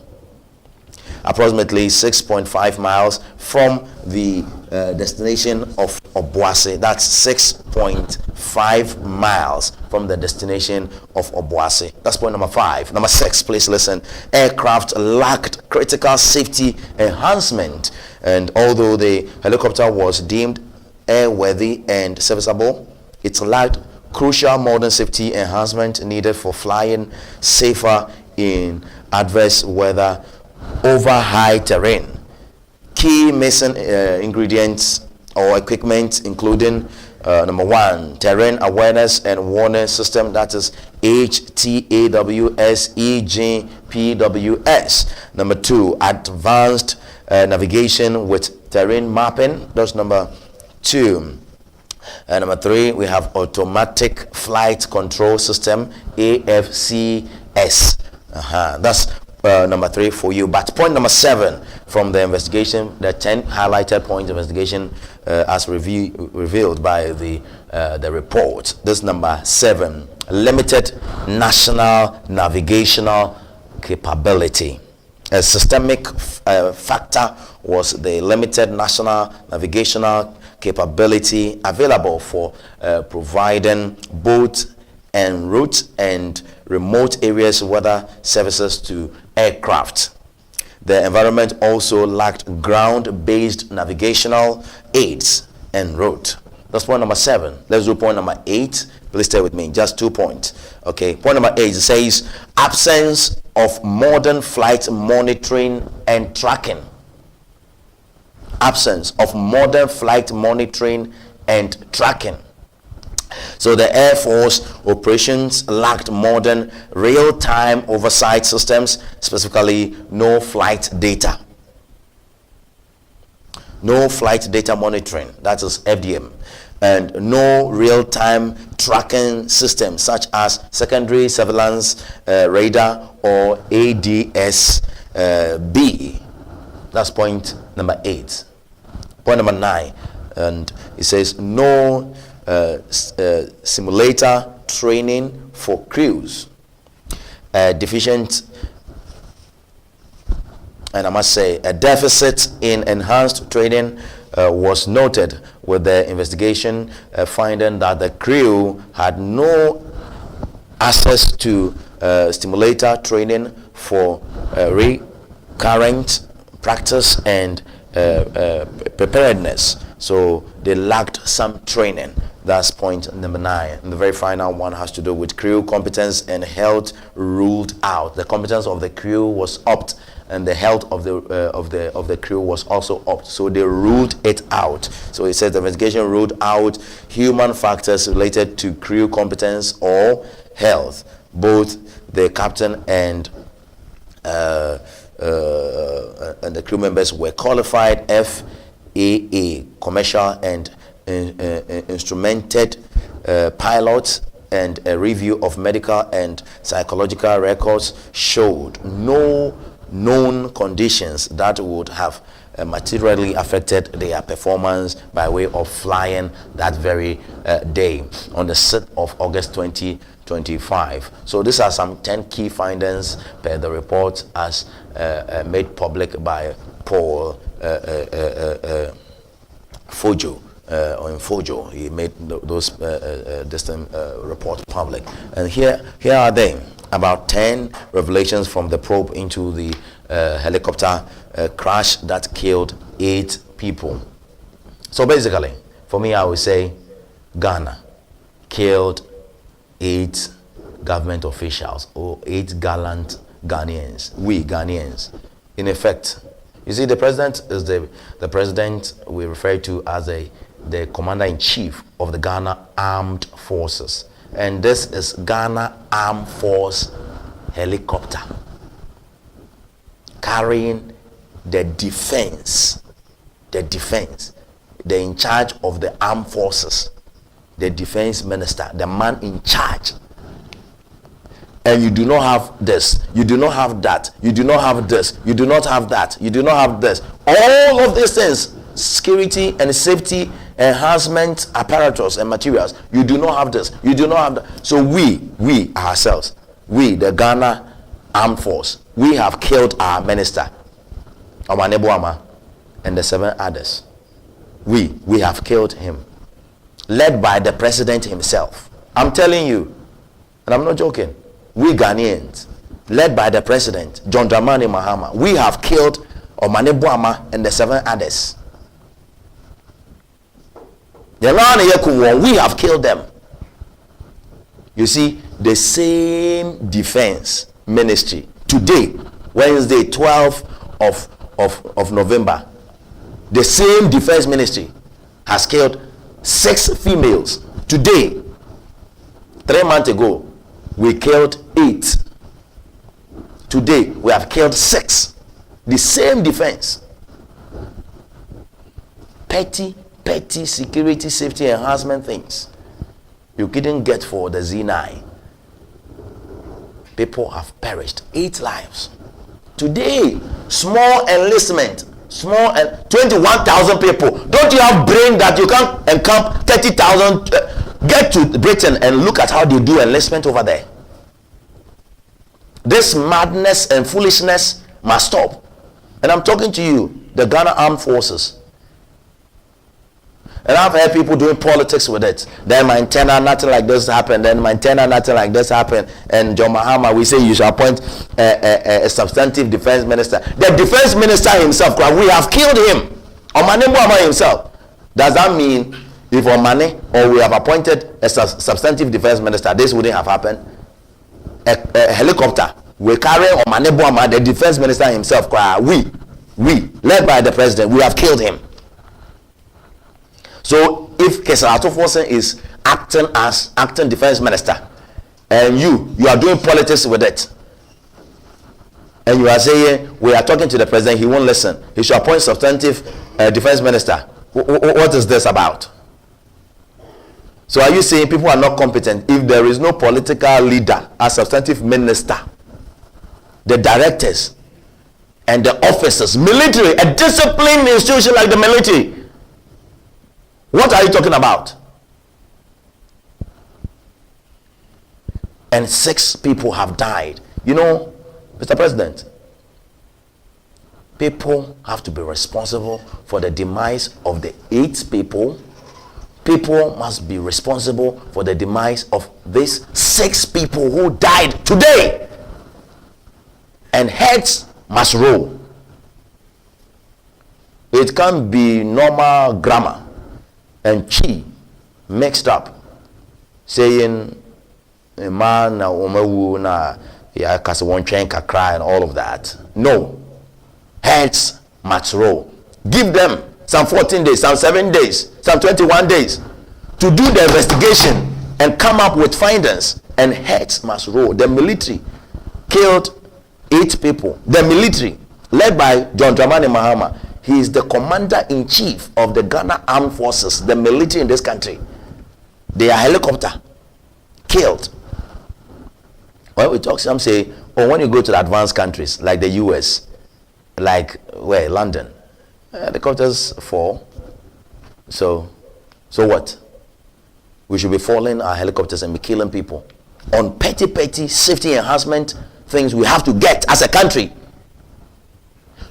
approximately 6.5 miles from the destination of Obuasi. That's 6.5 miles from the destination of Obuasi. That's point number 5. Number 6, please listen. Aircraft lacked critical safety enhancement, and although the helicopter was deemed airworthy and serviceable, it lacked crucial modern safety enhancement needed for flying safer in adverse weather over high terrain. Key missing ingredients or equipment including number 1, terrain awareness and warning system, that is HTAWS EGPWS. Number 2, advanced navigation with terrain mapping, that's number 2. And number 3, we have automatic flight control system, AFCS. That's number 3 for you. But point number 7 from the investigation, the 10 highlighted points investigation as revealed by the report. This number 7, limited national navigational capability. A systemic factor was the limited national navigational capability available for providing both en route and remote areas weather services to aircraft. The environment also lacked ground-based navigational aids en route. That's point number 7. Let's do point number 8. Please stay with me, just 2 points. Okay, point number 8 says absence of modern flight monitoring and tracking. Absence of modern flight monitoring and tracking. So the Air Force operations lacked modern real-time oversight systems, specifically no flight data. No flight data monitoring, that is FDM, and no real-time tracking systems such as secondary surveillance radar or ADS-B. That's point number 8. Point number 9, and it says no simulator training for crews. Deficient, and I must say a deficit in enhanced training was noted with the investigation, finding that the crew had no access to stimulator training for recurrent practice and preparedness. So they lacked some training. That's point number 9. And the very final one has to do with crew competence and health ruled out. The competence of the crew was upped, and the health of the crew was also upped. So they ruled it out. So it says the investigation ruled out human factors related to crew competence or health. Both the captain and the crew members were qualified FAA commercial and instrumented pilots, and a review of medical and psychological records showed no known conditions that would have materially affected their performance by way of flying that very day on the 6th of August 2025. So these are some 10 key findings per the report as made public by Paul Fojo. In Fojo, he made those distant report public, and here are they, about 10 revelations from the probe into the helicopter crash that killed 8 people. So basically, for me, I would say Ghana killed 8 government officials, or 8 gallant Ghanaians, we Ghanaians. In effect, you see, the president is the president we refer to as the commander-in-chief of the Ghana Armed Forces, and this is Ghana Armed Force helicopter carrying the defense, the in charge of the armed forces, the defense minister, the man in charge. And you do not have this, you do not have that, you do not have this, you do not have that, you do not have this. All of these things, security and safety enhancement apparatus and materials, you do not have this, you do not have that. So we ourselves, we the Ghana Armed Force, we have killed our minister Omane Boamah and the 7 others. We have killed him, led by the president himself. I'm telling you, and I'm not joking. We Ghanaians, led by the president John Dramani Mahama, we have killed Omane Boamah and the 7 others. We have killed them. You see, the same defense ministry today, Wednesday 12th of November, the same defense ministry has killed 6 females. Today, 3 months ago, we killed 8. Today, we have killed 6. The same defense. Petty security safety enhancement things you couldn't get for the Z9. People have perished. 8 lives. Today, small enlistment, 21,000 people. Don't you have brain that you can encamp 30,000? Get to Britain and look at how they do enlistment over there. This madness and foolishness must stop. And I'm talking to you, the Ghana Armed Forces. And I've heard people doing politics with it. Then my antenna, nothing like this happened. Then my antenna, nothing like this happened. And John Mahama, we say you should appoint a substantive defense minister. The defense minister himself, we have killed him. Omane Boamah himself. Does that mean if Omane or we have appointed a substantive defense minister, this wouldn't have happened? A helicopter will carry Omane Boamah, the defense minister himself. We, led by the president, we have killed him. So if Kessel Atoforsen is acting defense minister, and you are doing politics with it, and you are saying we are talking to the president, he won't listen, he should appoint substantive defense minister. What is this about? So are you saying people are not competent if there is no political leader as substantive minister? The directors and the officers, military, a disciplined institution like the military. What are you talking about? And 6 people have died. You know, Mr. President, people have to be responsible for the demise of the 8 people people must be responsible for the demise of these 6 people who died today. And heads must roll. It can't be normal grammar and chi mixed up, saying a man na woman na ya kasa one chain kakra and all of that. No, heads must roll. Give them some 14 days, some 7 days, some 21 days to do the investigation and come up with findings, and heads must roll. The military killed 8 people. The military, led by John Dramani Mahama, he is the commander-in-chief of the Ghana Armed Forces, the military in this country. They are helicopter killed. When we talk, some say, oh, when you go to the advanced countries like the US, like where London, helicopters fall. So what? We should be falling our helicopters and be killing people on petty safety enhancement things we have to get as a country.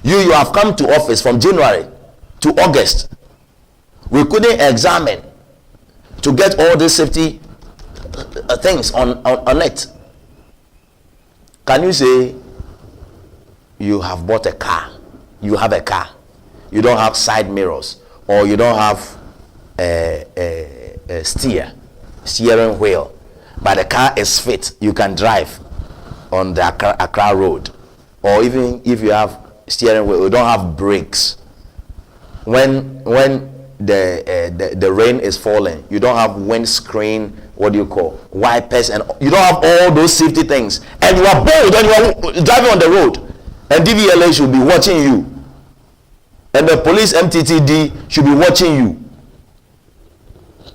You have come to office from January to August. We couldn't examine to get all these safety things on it. Can you say you have bought a car? You have a car. You don't have side mirrors, or you don't have a steering wheel, but the car is fit. You can drive on the Accra road, or even if you have steering wheel, you don't have brakes. When the rain is falling, you don't have windscreen, what do you call, wipers, and you don't have all those safety things, and you are bold and you are driving on the road, and DVLA should be watching you, and the police MTTD should be watching you.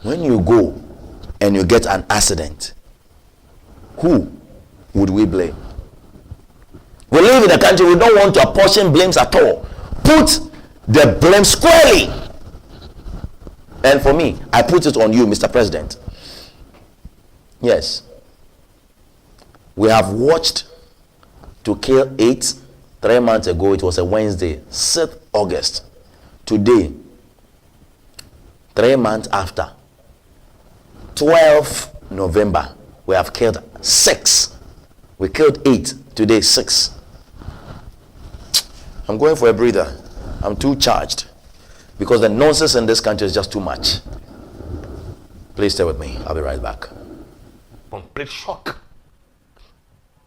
When you go and you get an accident, who would we blame? We live in a country, we don't want to apportion blames at all. Put the blame squarely. And for me, I put it on you, Mr. President. Yes. We have watched to kill 8 3 months ago. It was a Wednesday, 6th August. Today, 3 months after, 12 November, we have killed 6. We killed 8, today 6. I'm going for a breather. I'm too charged because the nonsense in this country is just too much. Please stay with me. I'll be right back. Complete shock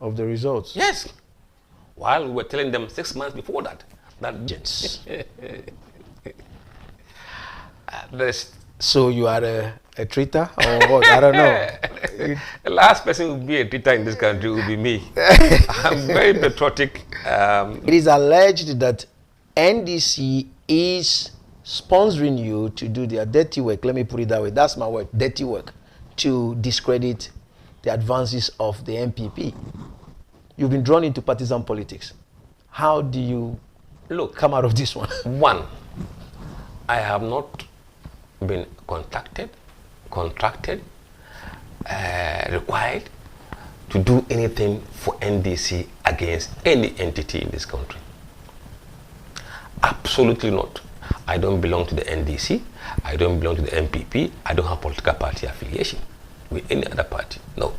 of the results. Yes. While we were telling them 6 months before that. So you are a traitor or what? I don't know. The last person who will be a traitor in this country will be me. I'm very patriotic. It is alleged that NDC is sponsoring you to do their dirty work. Let me put it that way. That's my word, dirty work, to discredit the advances of the MPP. You've been drawn into partisan politics. How do you come out of this one? One, I have not been contracted, required to do anything for NDC against any entity in this country. Absolutely not. I don't belong to the NDC. I don't belong to the MPP. I don't have political party affiliation with any other party. No.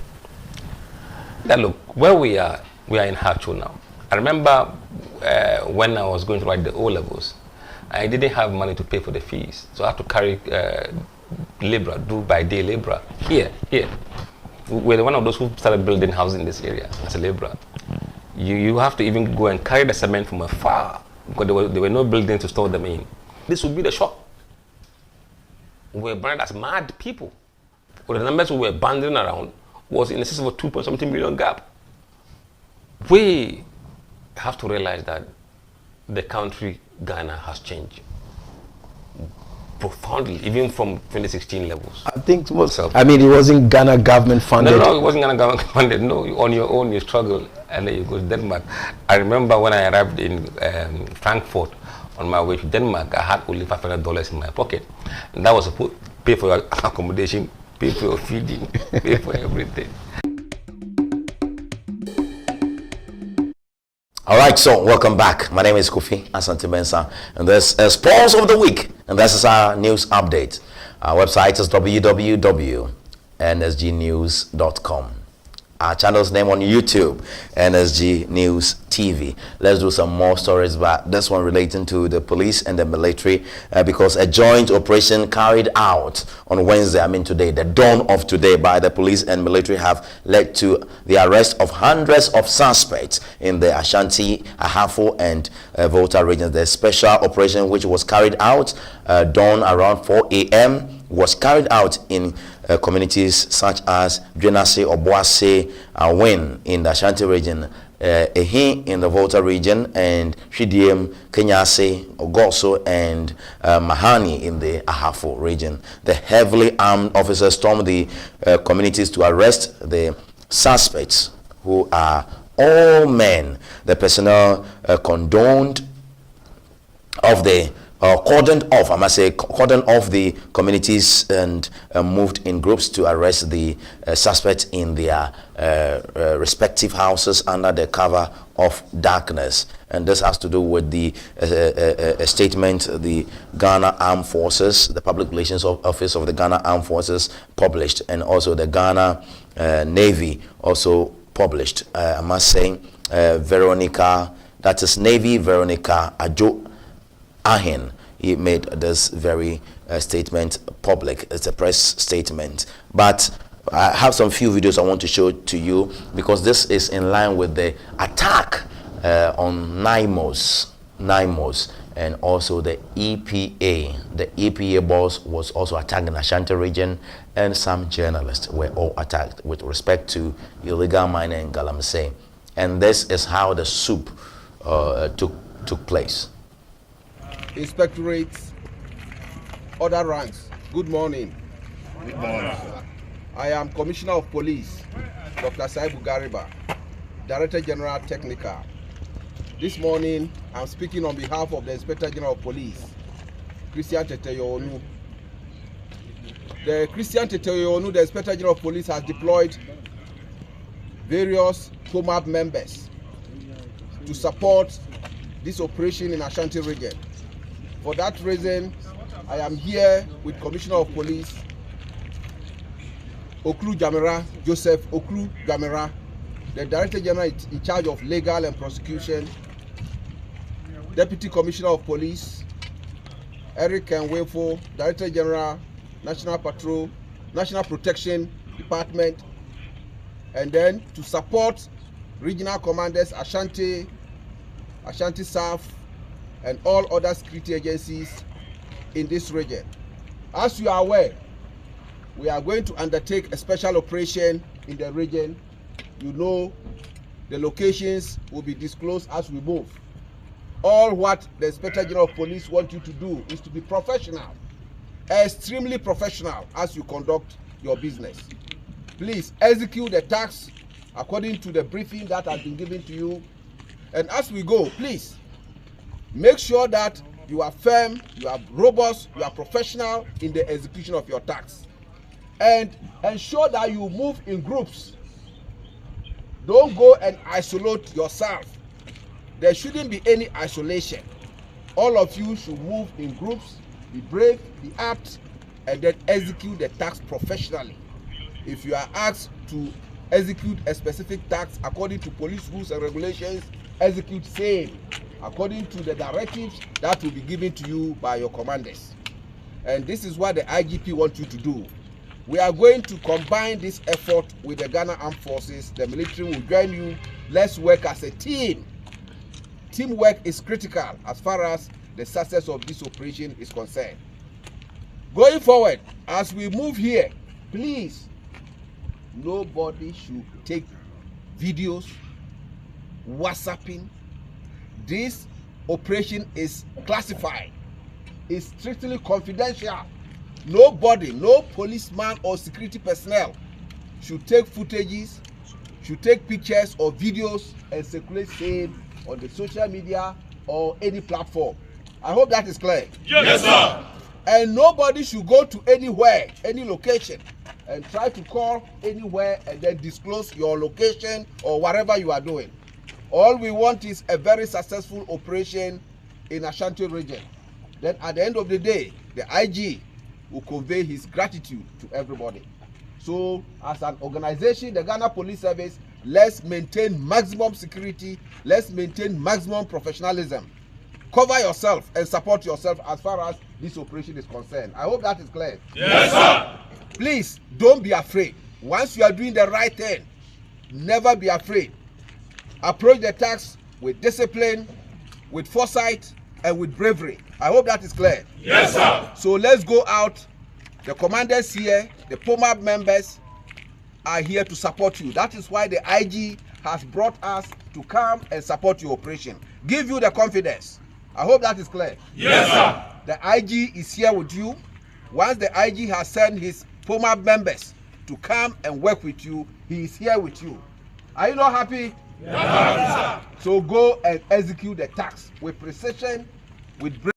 Now look, where we are in Hacho now. I remember when I was going to write the O-levels, I didn't have money to pay for the fees. So I had to carry labor, do by day labor here. We're one of those who started building houses in this area as a laborer. You have to even go and carry the cement from afar because there were no buildings to store them in. This would be the shock. We were branded as mad people. But the numbers we were banding around was in excess of a 2.something million gap. We have to realize that the country, Ghana, has changed profoundly, even from 2016 levels. I think it wasn't Ghana government funded. No, it wasn't Ghana government funded. No, on your own you struggle and then you go to Denmark. I remember when I arrived in Frankfurt on my way to Denmark, I had only $500 in my pocket. And that was to pay for your accommodation, pay for your feeding, pay for everything. All right, so welcome back. My name is Kofi Asante Mensah, and this is Pulse of the Week, and this is our news update. Our website is www.nsgnews.com. Our channel's name on YouTube, NSG News TV. Let's do some more stories, but this one relating to the police and the military, because a joint operation carried out on Wednesday, today, the dawn of today, by the police and military have led to the arrest of hundreds of suspects in the Ashanti, Ahafo, and Volta regions. The special operation, which was carried out dawn around 4 a.m., was carried out in communities such as Drenase, Obuase, Awin in the Ashanti region, Ehi in the Volta region, and Shidiem, Kenyase, Ogoso, and Mahani in the Ahafo region. The heavily armed officers stormed the communities to arrest the suspects, who are all men. The personnel cordoned off the communities and moved in groups to arrest the suspects in their respective houses under the cover of darkness. And this has to do with the statement the Ghana Armed Forces, the Public Relations Office of the Ghana Armed Forces published, and also the Ghana Navy also published. I must say, Veronica, that is Navy Veronica Adjo Ahin, he made this very statement public. It's a press statement, but I have some few videos I want to show to you, because this is in line with the attack on NIMOS, and also the EPA. The EPA boss was also attacked in Ashanti region, and some journalists were all attacked with respect to illegal mining in Galamsey. And this is how the soup took place. Inspectorates, other ranks, good morning. Good morning. I am Commissioner of Police, Dr. Saibu Gariba, Director General Technical. This morning, I'm speaking on behalf of the Inspector General of Police, Christian Teteyoonu. The Christian Teteyoonu, the Inspector General of Police, has deployed various COMAB members to support this operation in Ashanti region. For that reason, I am here with Commissioner of Police, Oklu Jamera, Joseph Oklu Jamera, the Director General in charge of Legal and Prosecution, Deputy Commissioner of Police, Eric Kenwefo, Director General, National Patrol, National Protection Department, and then to support regional commanders, Ashanti South, and all other security agencies in this region. As you are aware, we are going to undertake a special operation in the region. You know, the locations will be disclosed as we move. All what the Inspector General of Police want you to do is to be professional, extremely professional as you conduct your business. Please execute the tasks according to the briefing that has been given to you. And as we go, please make sure that you are firm, you are robust, you are professional in the execution of your tasks. And ensure that you move in groups. Don't go and isolate yourself. There shouldn't be any isolation. All of you should move in groups, be brave, be apt, and then execute the task professionally. If you are asked to execute a specific task according to police rules and regulations, execute same according to the directives that will be given to you by your commanders. And this is what the IGP wants you to do. We are going to combine this effort with the Ghana Armed Forces. The military will join you. Let's work as a team. Teamwork is critical as far as the success of this operation is concerned. Going forward, as we move here, please, nobody should take videos, WhatsApping. This operation is classified. It's strictly confidential. Nobody, no policeman or security personnel should take footages, should take pictures or videos and circulate same on the social media or any platform. I hope that is clear. Yes, sir. And nobody should go to anywhere, any location, and try to call anywhere and then disclose your location or whatever you are doing. All we want is a very successful operation in Ashanti region. Then at the end of the day, the IG will convey his gratitude to everybody. So, as an organization, the Ghana Police Service, let's maintain maximum security, let's maintain maximum professionalism. Cover yourself and support yourself as far as this operation is concerned. I hope that is clear. Yes, sir. Please, don't be afraid. Once you are doing the right thing, never be afraid. Approach the task with discipline, with foresight, and with bravery. I hope that is clear. Yes, sir. So let's go out. The commanders here, the POMAB members are here to support you. That is why the IG has brought us to come and support your operation. Give you the confidence. I hope that is clear. Yes, sir. The IG is here with you. Once the IG has sent his POMAB members to come and work with you, he is here with you. Are you not happy? Yes, sir. So go and execute the task with precision, with bravery.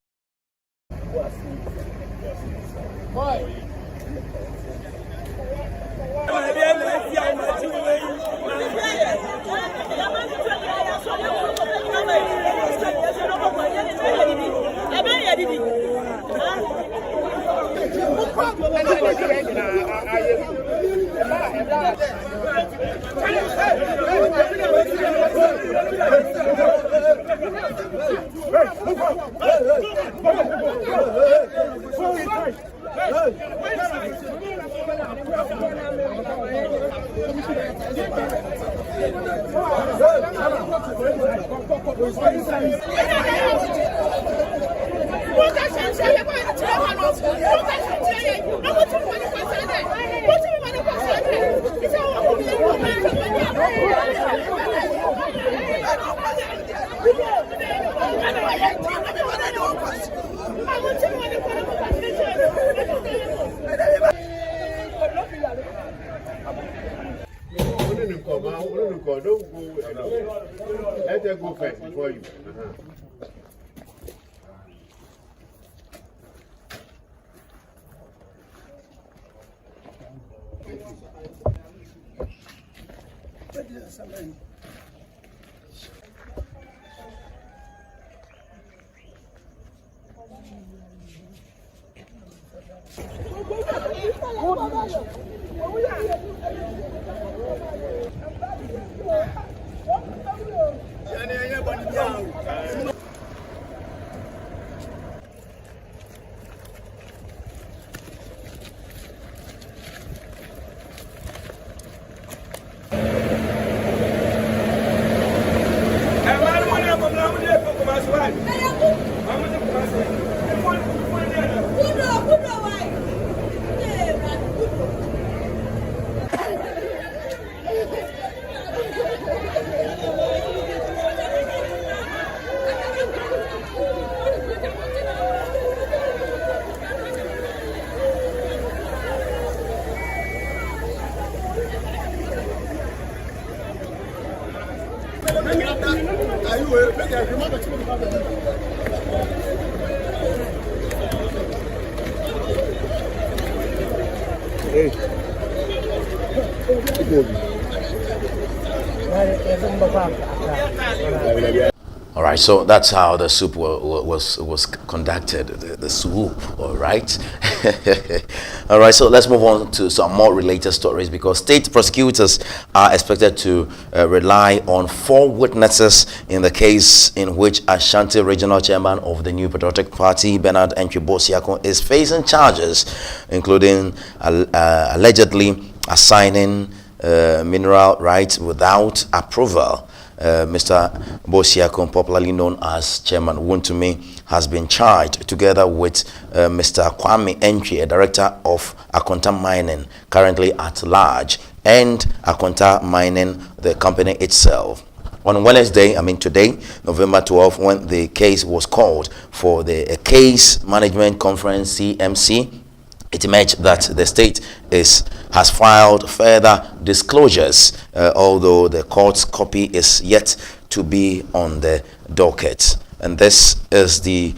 Let her go first before you. All right, so that's how the swoop was conducted, the swoop, all right? All right, so let's move on to some more related stories, because state prosecutors are expected to rely on 4 witnesses in the case in which Ashanti Regional Chairman of the New Patriotic Party, Bernard Antwi Bosiakon, is facing charges, including allegedly assigning mineral rights without approval. Mr. Bosiakon, popularly known as Chairman Wontumi, has been charged together with Mr. Kwame Antwi, a director of Akonta Mining, currently at large, and Akonta Mining, the company itself. On Wednesday, today, November 12, when the case was called for the Case Management Conference, CMC, it emerged that the state has filed further disclosures, although the court's copy is yet to be on the docket. And this is the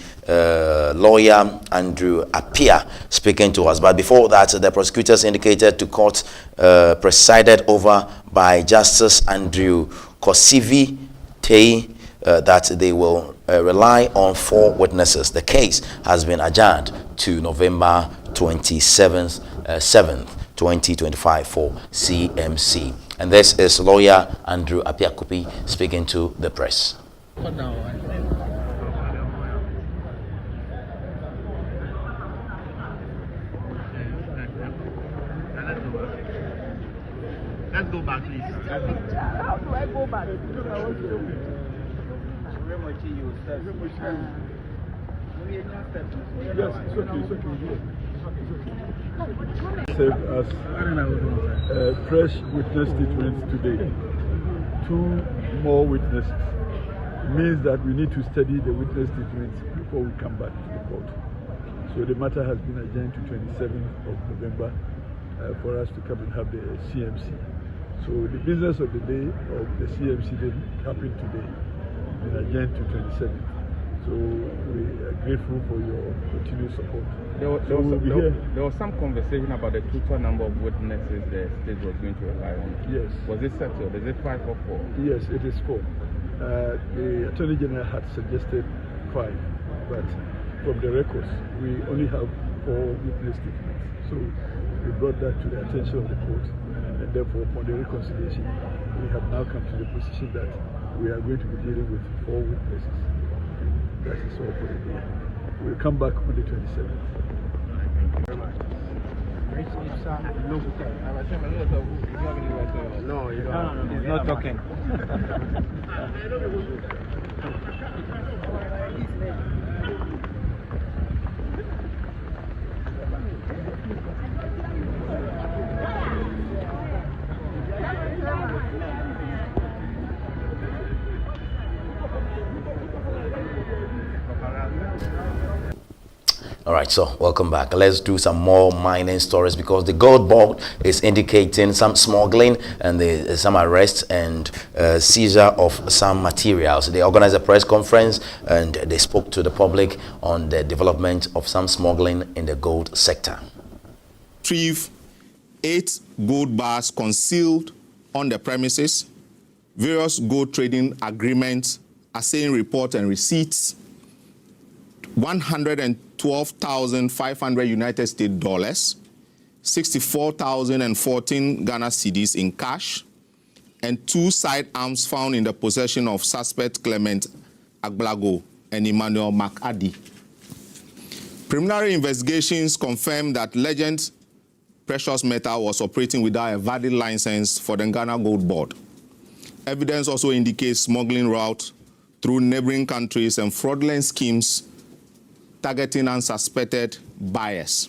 lawyer Andrew Appiah speaking to us. But before that, the prosecutors indicated to court, presided over by Justice Andrew Kosivi Tei, that they will rely on 4 witnesses. The case has been adjourned to November 27th, 7th, 2025 for CMC. And this is lawyer Andrew Apiakupi speaking to the press. Let's go back, please. How do I go back? Yes, it's okay, Served as fresh witness statements today. 2 more witnesses. It means that we need to study the witness statements before we come back to the court. So the matter has been adjourned to 27th of November for us to come and have the CMC. So the business of the day of the CMC didn't happen today. It's been adjourned to 27th. So we are grateful for your continued support. There was some conversation about the total number of witnesses the state was going to rely on. Yes. Was it settled? Is it 5 or 4? Yes, it is 4. The Attorney General had suggested 5, but from the records, we only have 4 witness statements. So we brought that to the attention of the court, and therefore, upon the reconciliation, we have now come to the position that we are going to be dealing with 4 witnesses. That is all for the day. We'll come back on the 27th. No, he's not talking. All right, so welcome back. Let's do some more mining stories because the gold board is indicating some smuggling and some arrests and seizure of some materials. They organized a press conference and they spoke to the public on the development of some smuggling in the gold sector. Retrieve 8 gold bars concealed on the premises, various gold trading agreements, assaying report and receipts, 112,500 United States dollars, 64,014 Ghana cedis in cash, and 2 sidearms found in the possession of suspect Clement Aglago and Emmanuel McAddy. Preliminary investigations confirmed that Legend Precious Metal was operating without a valid license for the Ghana Gold Board. Evidence also indicates smuggling route through neighboring countries and fraudulent schemes targeting unsuspected buyers.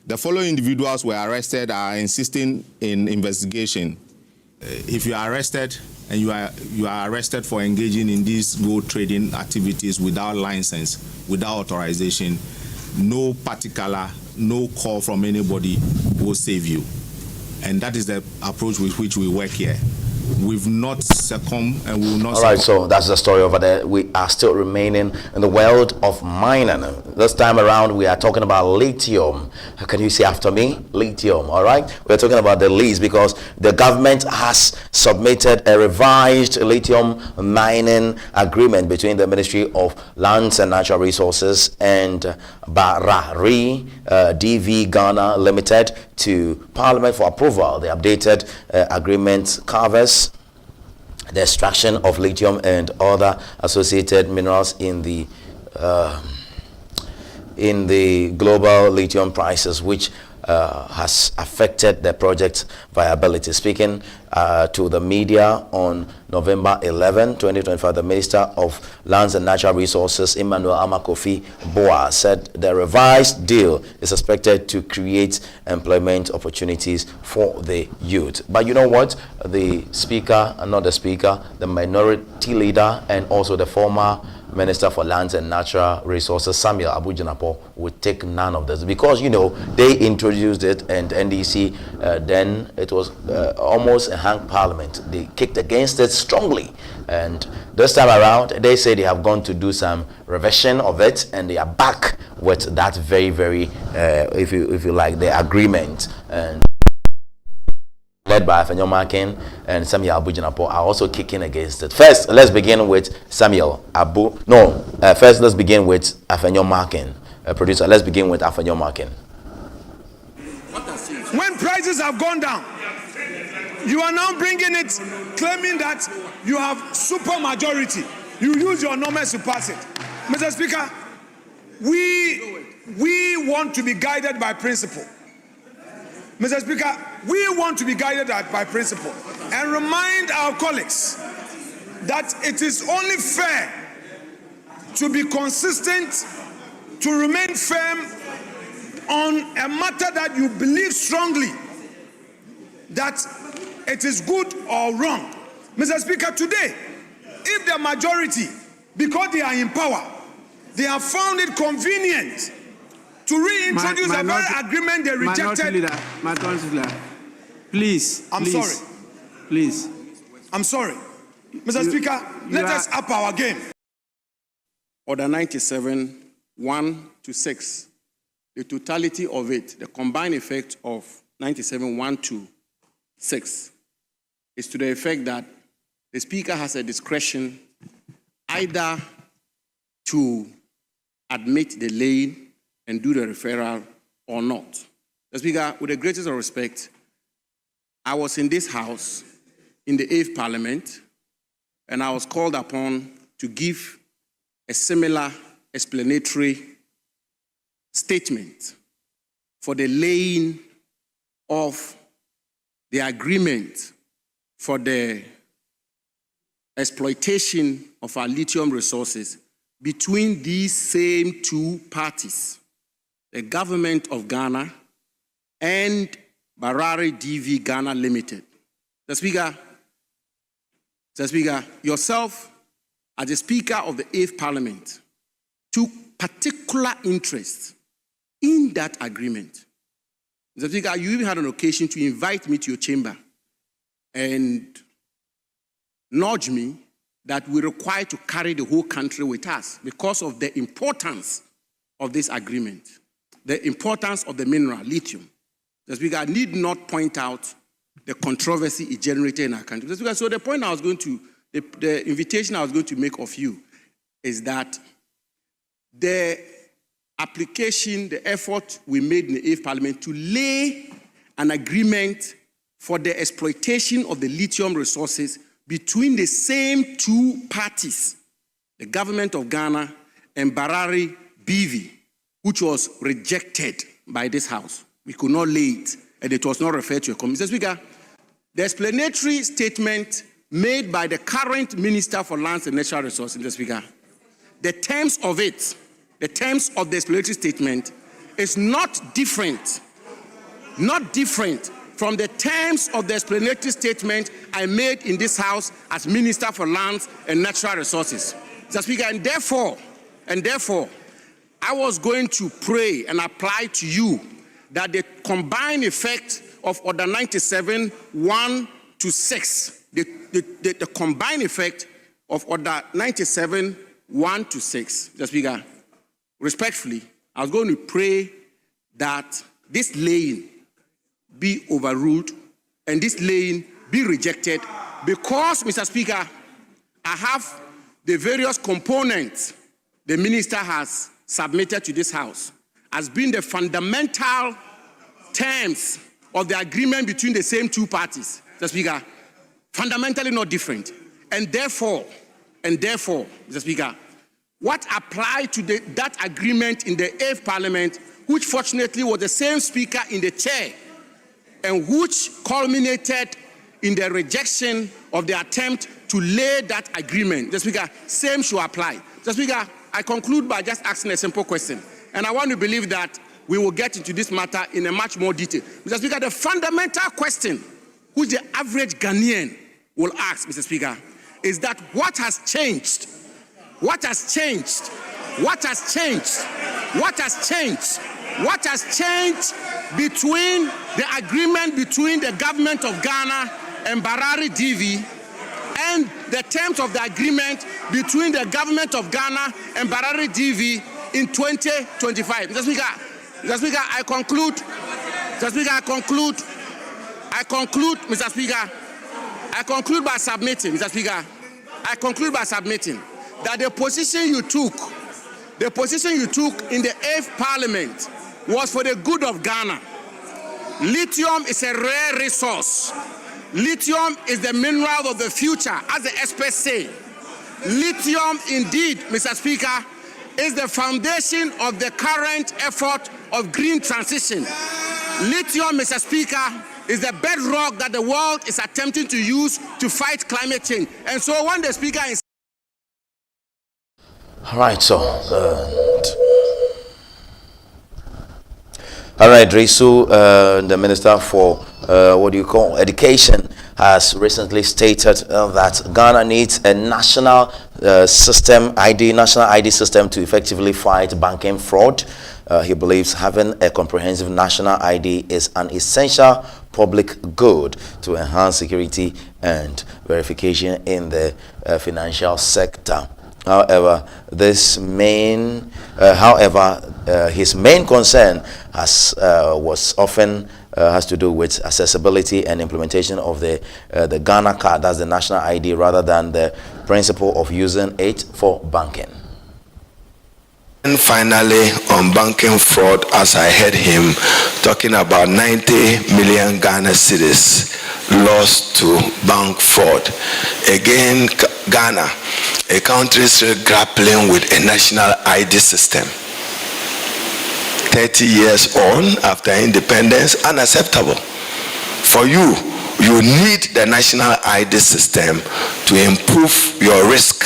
The following individuals were arrested are insisting in investigation. If you are arrested and you are arrested for engaging in these gold trading activities without license, without authorization, no particular, no call from anybody will save you. And that is the approach with which we work here. We've not succumbed and we will not. All right, so that's the story over there. We are still remaining in the world of mining. This time around, we are talking about lithium. Can you say after me? Lithium, all right? We're talking about the lease because the government has submitted a revised lithium mining agreement between the Ministry of Lands and Natural Resources and Barari DV Ghana Limited to Parliament for approval. The updated agreement covers the extraction of lithium and other associated minerals in the global lithium prices, which has affected the project's viability. Speaking to the media on November 11, 2025, the Minister of Lands and Natural Resources, Emmanuel Amakofi Boa, said the revised deal is expected to create employment opportunities for the youth. But you know what? The speaker, not the speaker, the minority leader, and also the former Minister for Lands and Natural Resources, Samuel Abu-Janapo, would take none of this because, you know, they introduced it and NDC, then it was almost a hung parliament. They kicked against it strongly. And this time around, they say they have gone to do some revision of it and they are back with that very, very, if you like, the agreement. And led by Afenyo Makin and Samuel Abu Jinapo, are also kicking against it. First, let's begin with Samuel Abu. First, let's begin with Afenyo Makin. Producer, let's begin with Afenyo Makin. When prices have gone down, you are now bringing it, claiming that you have super majority. You use your numbers to pass it. Mr. Speaker, we want to be guided by principle. Mr. Speaker, we want to be guided by principle and remind our colleagues that it is only fair to be consistent, to remain firm on a matter that you believe strongly that it is good or wrong. Mr. Speaker, today, if the majority, because they are in power, they have found it convenient to reintroduce a very agreement they rejected. Minority Leader, please. I'm sorry. Please. I'm sorry. Mr. Speaker, let us up our game. Order 97, 1 to 6. The totality of it, the combined effect of 97, 1 to 6, is to the effect that the Speaker has a discretion either to admit the laying and do the referral or not. The Speaker, with the greatest of respect, I was in this House in the 8th Parliament, and I was called upon to give a similar explanatory statement for the laying of the agreement for the exploitation of our lithium resources between these same two parties, the government of Ghana and Barari DV Ghana Limited. Mr. Speaker, yourself, as the Speaker of the 8th Parliament, took particular interest in that agreement. Mr. Speaker, you even had an occasion to invite me to your chamber and nudge me that we require to carry the whole country with us because of the importance of this agreement, the importance of the mineral, lithium. Mr. Speaker, I need not point out the controversy it generated in our country. Mr. Speaker, so the point I was going to, the invitation I was going to make of you is that the application, the effort we made in the 8th Parliament to lay an agreement for the exploitation of the lithium resources between the same two parties, the government of Ghana and Barari BV, which was rejected by this House. We could not lay it, and it was not referred to a committee. Mr. Speaker, the explanatory statement made by the current Minister for Lands and Natural Resources, Mr. Speaker, the terms of it, the terms of the explanatory statement is not different from the terms of the explanatory statement I made in this House as Minister for Lands and Natural Resources. Mr. Speaker, and therefore, I was going to pray and apply to you that the combined effect of Order 97, 1 to 6, the combined effect of Order 97, 1 to 6, Mr. Speaker, respectfully, I was going to pray that this laying be overruled and this laying be rejected because, Mr. Speaker, I have the various components the minister has submitted to this House as being the fundamental terms of the agreement between the same two parties, Mr. Speaker, fundamentally not different. And therefore, Mr. Speaker, what applied to that agreement in the 8th Parliament, which fortunately was the same Speaker in the chair, and which culminated in the rejection of the attempt to lay that agreement. Mr. Speaker, same should apply. Mr. Speaker, I conclude by just asking a simple question, and I want to believe that we will get into this matter in a much more detail. Mr. Speaker, the fundamental question which the average Ghanaian will ask, Mr. Speaker, is that what has changed? What has changed? What has changed? What has changed? What has changed between the agreement between the government of Ghana and Barari DV and the terms of the agreement between the government of Ghana and Barari DV in 2025? Mr. Speaker, I conclude I conclude, Mr. Speaker, I conclude by submitting, Mr. Speaker, I conclude by submitting that the position you took in the 8th Parliament was for the good of Ghana. Lithium is a rare resource. Lithium is the mineral of the future, as the experts say. Lithium, indeed, Mr. Speaker, is the foundation of the current effort of green transition. Lithium, Mr. Speaker, is the bedrock that the world is attempting to use to fight climate change. And so when the Speaker is... All right, so... all right, Drisu, the Minister for Education, has recently stated that Ghana needs a national national ID system to effectively fight banking fraud. He believes having a comprehensive national ID is an essential public good to enhance security and verification in the financial sector. However, his main concern has to do with accessibility and implementation of the Ghana card, that's the national ID, rather than the principle of using it for banking. And finally, on banking fraud, as I heard him talking about 90 million Ghana cedis lost to bank fraud. Again, Ghana, a country still grappling with a national ID system. 30 years on after independence, unacceptable. For you need the national ID system to improve your risk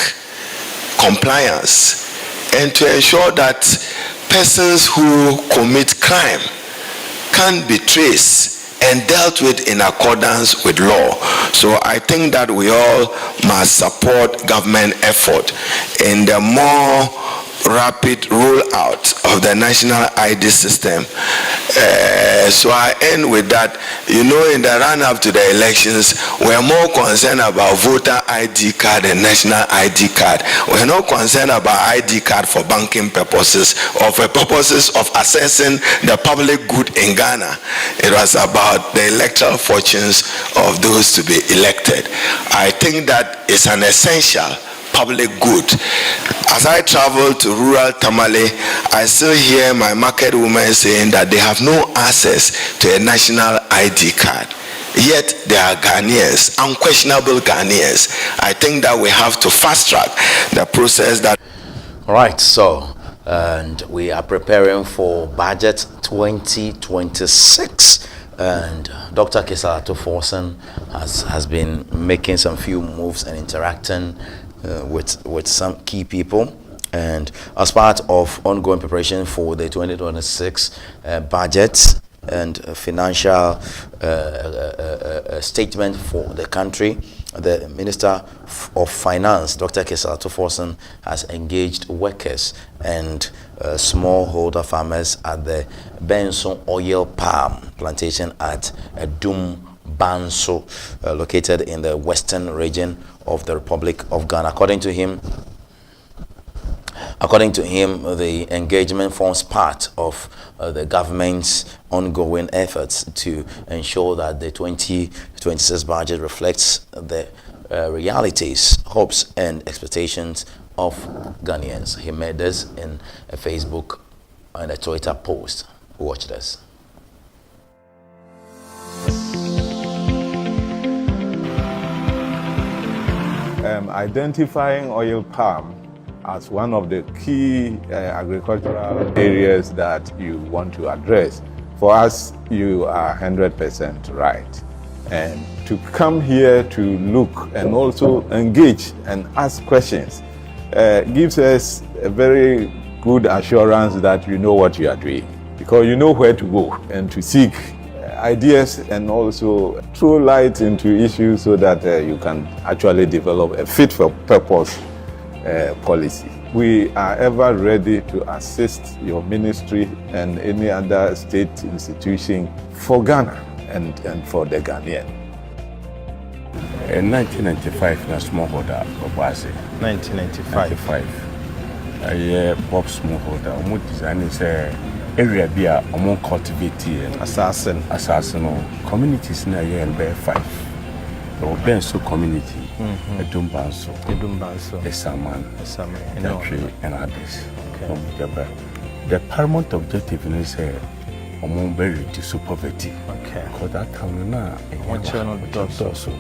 compliance and to ensure that persons who commit crime can be traced and dealt with in accordance with law. So I think that we all must support government effort in the more rapid rollout of the national ID system. So I end with that. You know, in the run-up to the elections, we're more concerned about voter ID card and national ID card. We're not concerned about ID card for banking purposes or for purposes of assessing the public good in Ghana. It was about the electoral fortunes of those to be elected. I think that is an essential public good. As I travel to rural Tamale, I still hear my market women saying that they have no access to a national ID card. Yet they are Ghanaians, unquestionable Ghanaians. I think that we have to fast track the process that... All right, so, and we are preparing for budget 2026. And Dr. Cassiel Ato Forson has been making some few moves and interacting with some key people, and as part of ongoing preparation for the 2026 budget and financial statement for the country, the Minister of Finance, Dr. Cassiel Ato Forson, has engaged workers and smallholder farmers at the Benson oil palm plantation at Edum Banso, located in the western region of the Republic of Ghana. According to him, the engagement forms part of the government's ongoing efforts to ensure that the 2026 budget reflects the realities, hopes, and expectations of Ghanaians. He made this in a Facebook and a Twitter post. Watch this. Identifying oil palm as one of the key agricultural areas that you want to address. For us, you are 100% right. And to come here to look and also engage and ask questions gives us a very good assurance that you know what you are doing, because you know where to go and to seek ideas and also throw light into issues so that you can actually develop a fit for purpose policy. We are ever ready to assist your ministry and any other state institution for Ghana and for the Ghanaian. In 1995, na smallholder Obase. 1995. Bob smallholder. What design is area be a cultivate assassin communities na here and bear 5 or Benso community Edumbanso Esaman and others. The paramount objective is among very to poverty. Okay. Because that town now also.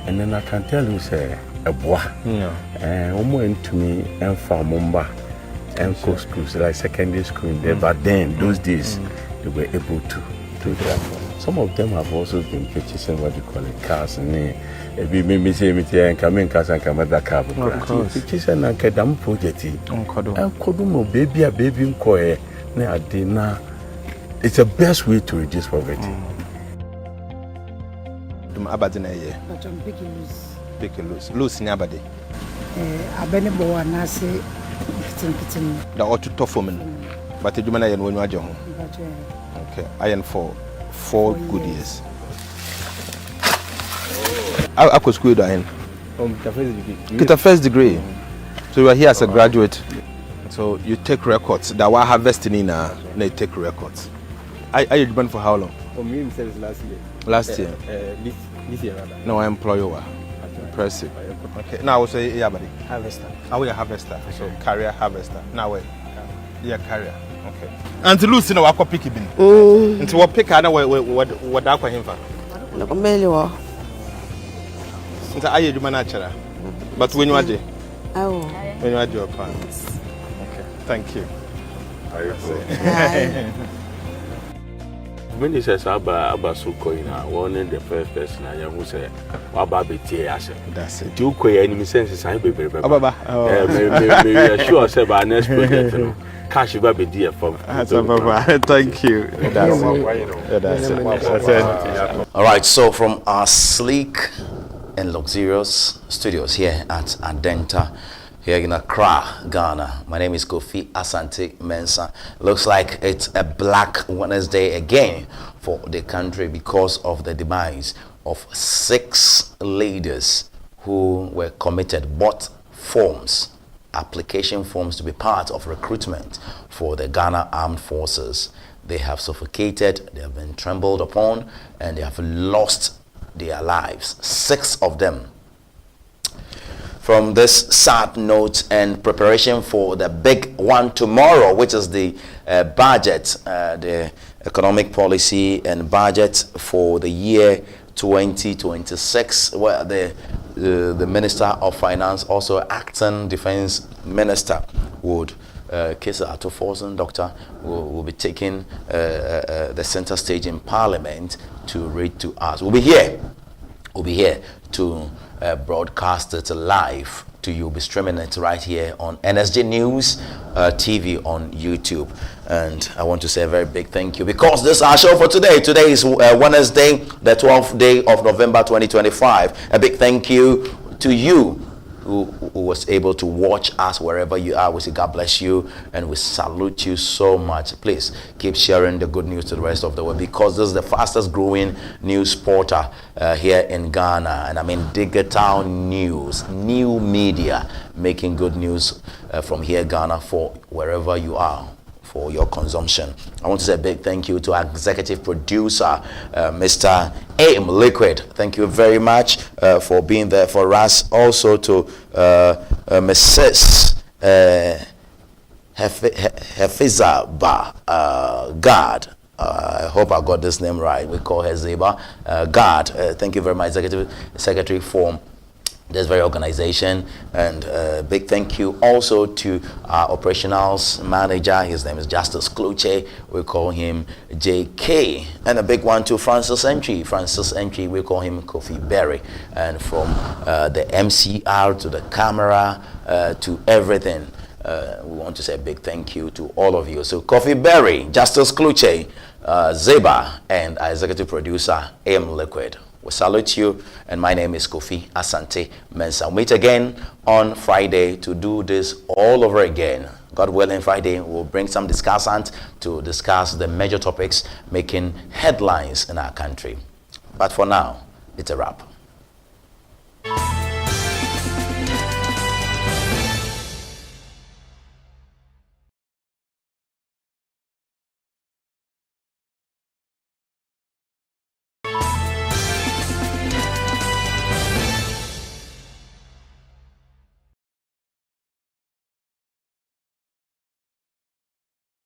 And then I can tell you say a boy. And to me and from Mumba and schools like secondary school there. But then those days they were able to do that. Some of them have also been purchasing what you call it cars and maybe say and come in cars and come at that car. Purchasing and Kadam project. And Kodumo baby a baby in Koe na dinner. It's the best way to reduce poverty. Abadina ye. Big loose in Abadi. Abenebo anase kitin. The ought to tough woman. But the Jumana and when you are young. Okay, I am for 4 good years. I could school in. Get a first degree. So you are here as a graduate. So you take records. That we are harvesting in they take records. Are you been for how long? For me, last year. Last year? This year rather. No, I employ you. Impressive. Okay. Now I will say buddy. Harvester. Are we a harvester? So career harvester. Now wait. Yeah, career. Okay. And to lose in our picky bin. And to what pick I know what I him for. No, Melio. Since I do manager. But when you are oh. When you are your plans. Okay. Thank you. When he says Abba Sukoina, one in the first person I who say Wababi Tias. That's it. You quay any senses I be very Baba. Maybe sure say by next project. Cash baby dear from thank you. That's it. All right, so from our sleek and luxurious studios here at Adenta, here in Accra, Ghana. My name is Kofi Asante Mensah. Looks like it's a Black Wednesday again for the country because of the demise of 6 leaders who were committed, bought forms, application forms to be part of recruitment for the Ghana Armed Forces. They have suffocated, they have been trampled upon, and they have lost their lives. 6 of them. From this sad note and preparation for the big one tomorrow, which is the budget, the economic policy and budget for the year 2026, where the Minister of Finance, also acting Defense Minister, would Kesa Atoforsen, Doctor, will be taking the center stage in Parliament to read to us. We'll be here to broadcast it live to you. We'll be streaming it right here on NSG News TV on YouTube. And I want to say a very big thank you, because this is our show for today. Today is Wednesday, the 12th day of November 2025. A big thank you to you who was able to watch us wherever you are. We say God bless you and we salute you so much. Please keep sharing the good news to the rest of the world, because this is the fastest growing news portal here in Ghana. And I mean digital news, new media, making good news from here, Ghana, for wherever you are, for your consumption. I want to say a big thank you to our executive producer, Mr. Aim Liquid. Thank you very much for being there for us. Also to Mrs. Hefiza Gard. I hope I got this name right. We call her Zeba Gard. Thank you very much, Executive Secretary, for this very organization. And big thank you also to our operationals manager. His name is Justice Kluche. We call him JK. And a big one to Francis Entry. We call him Kofi Berry. And from the MCR to the camera to everything, we want to say a big thank you to all of you. So Kofi Berry, Justice Kluche, Zeba, and our executive producer, AM Liquid. We salute you, and my name is Kofi Asante Mensah. We'll meet again on Friday to do this all over again. God willing, Friday we'll bring some discussants to discuss the major topics making headlines in our country. But for now, it's a wrap.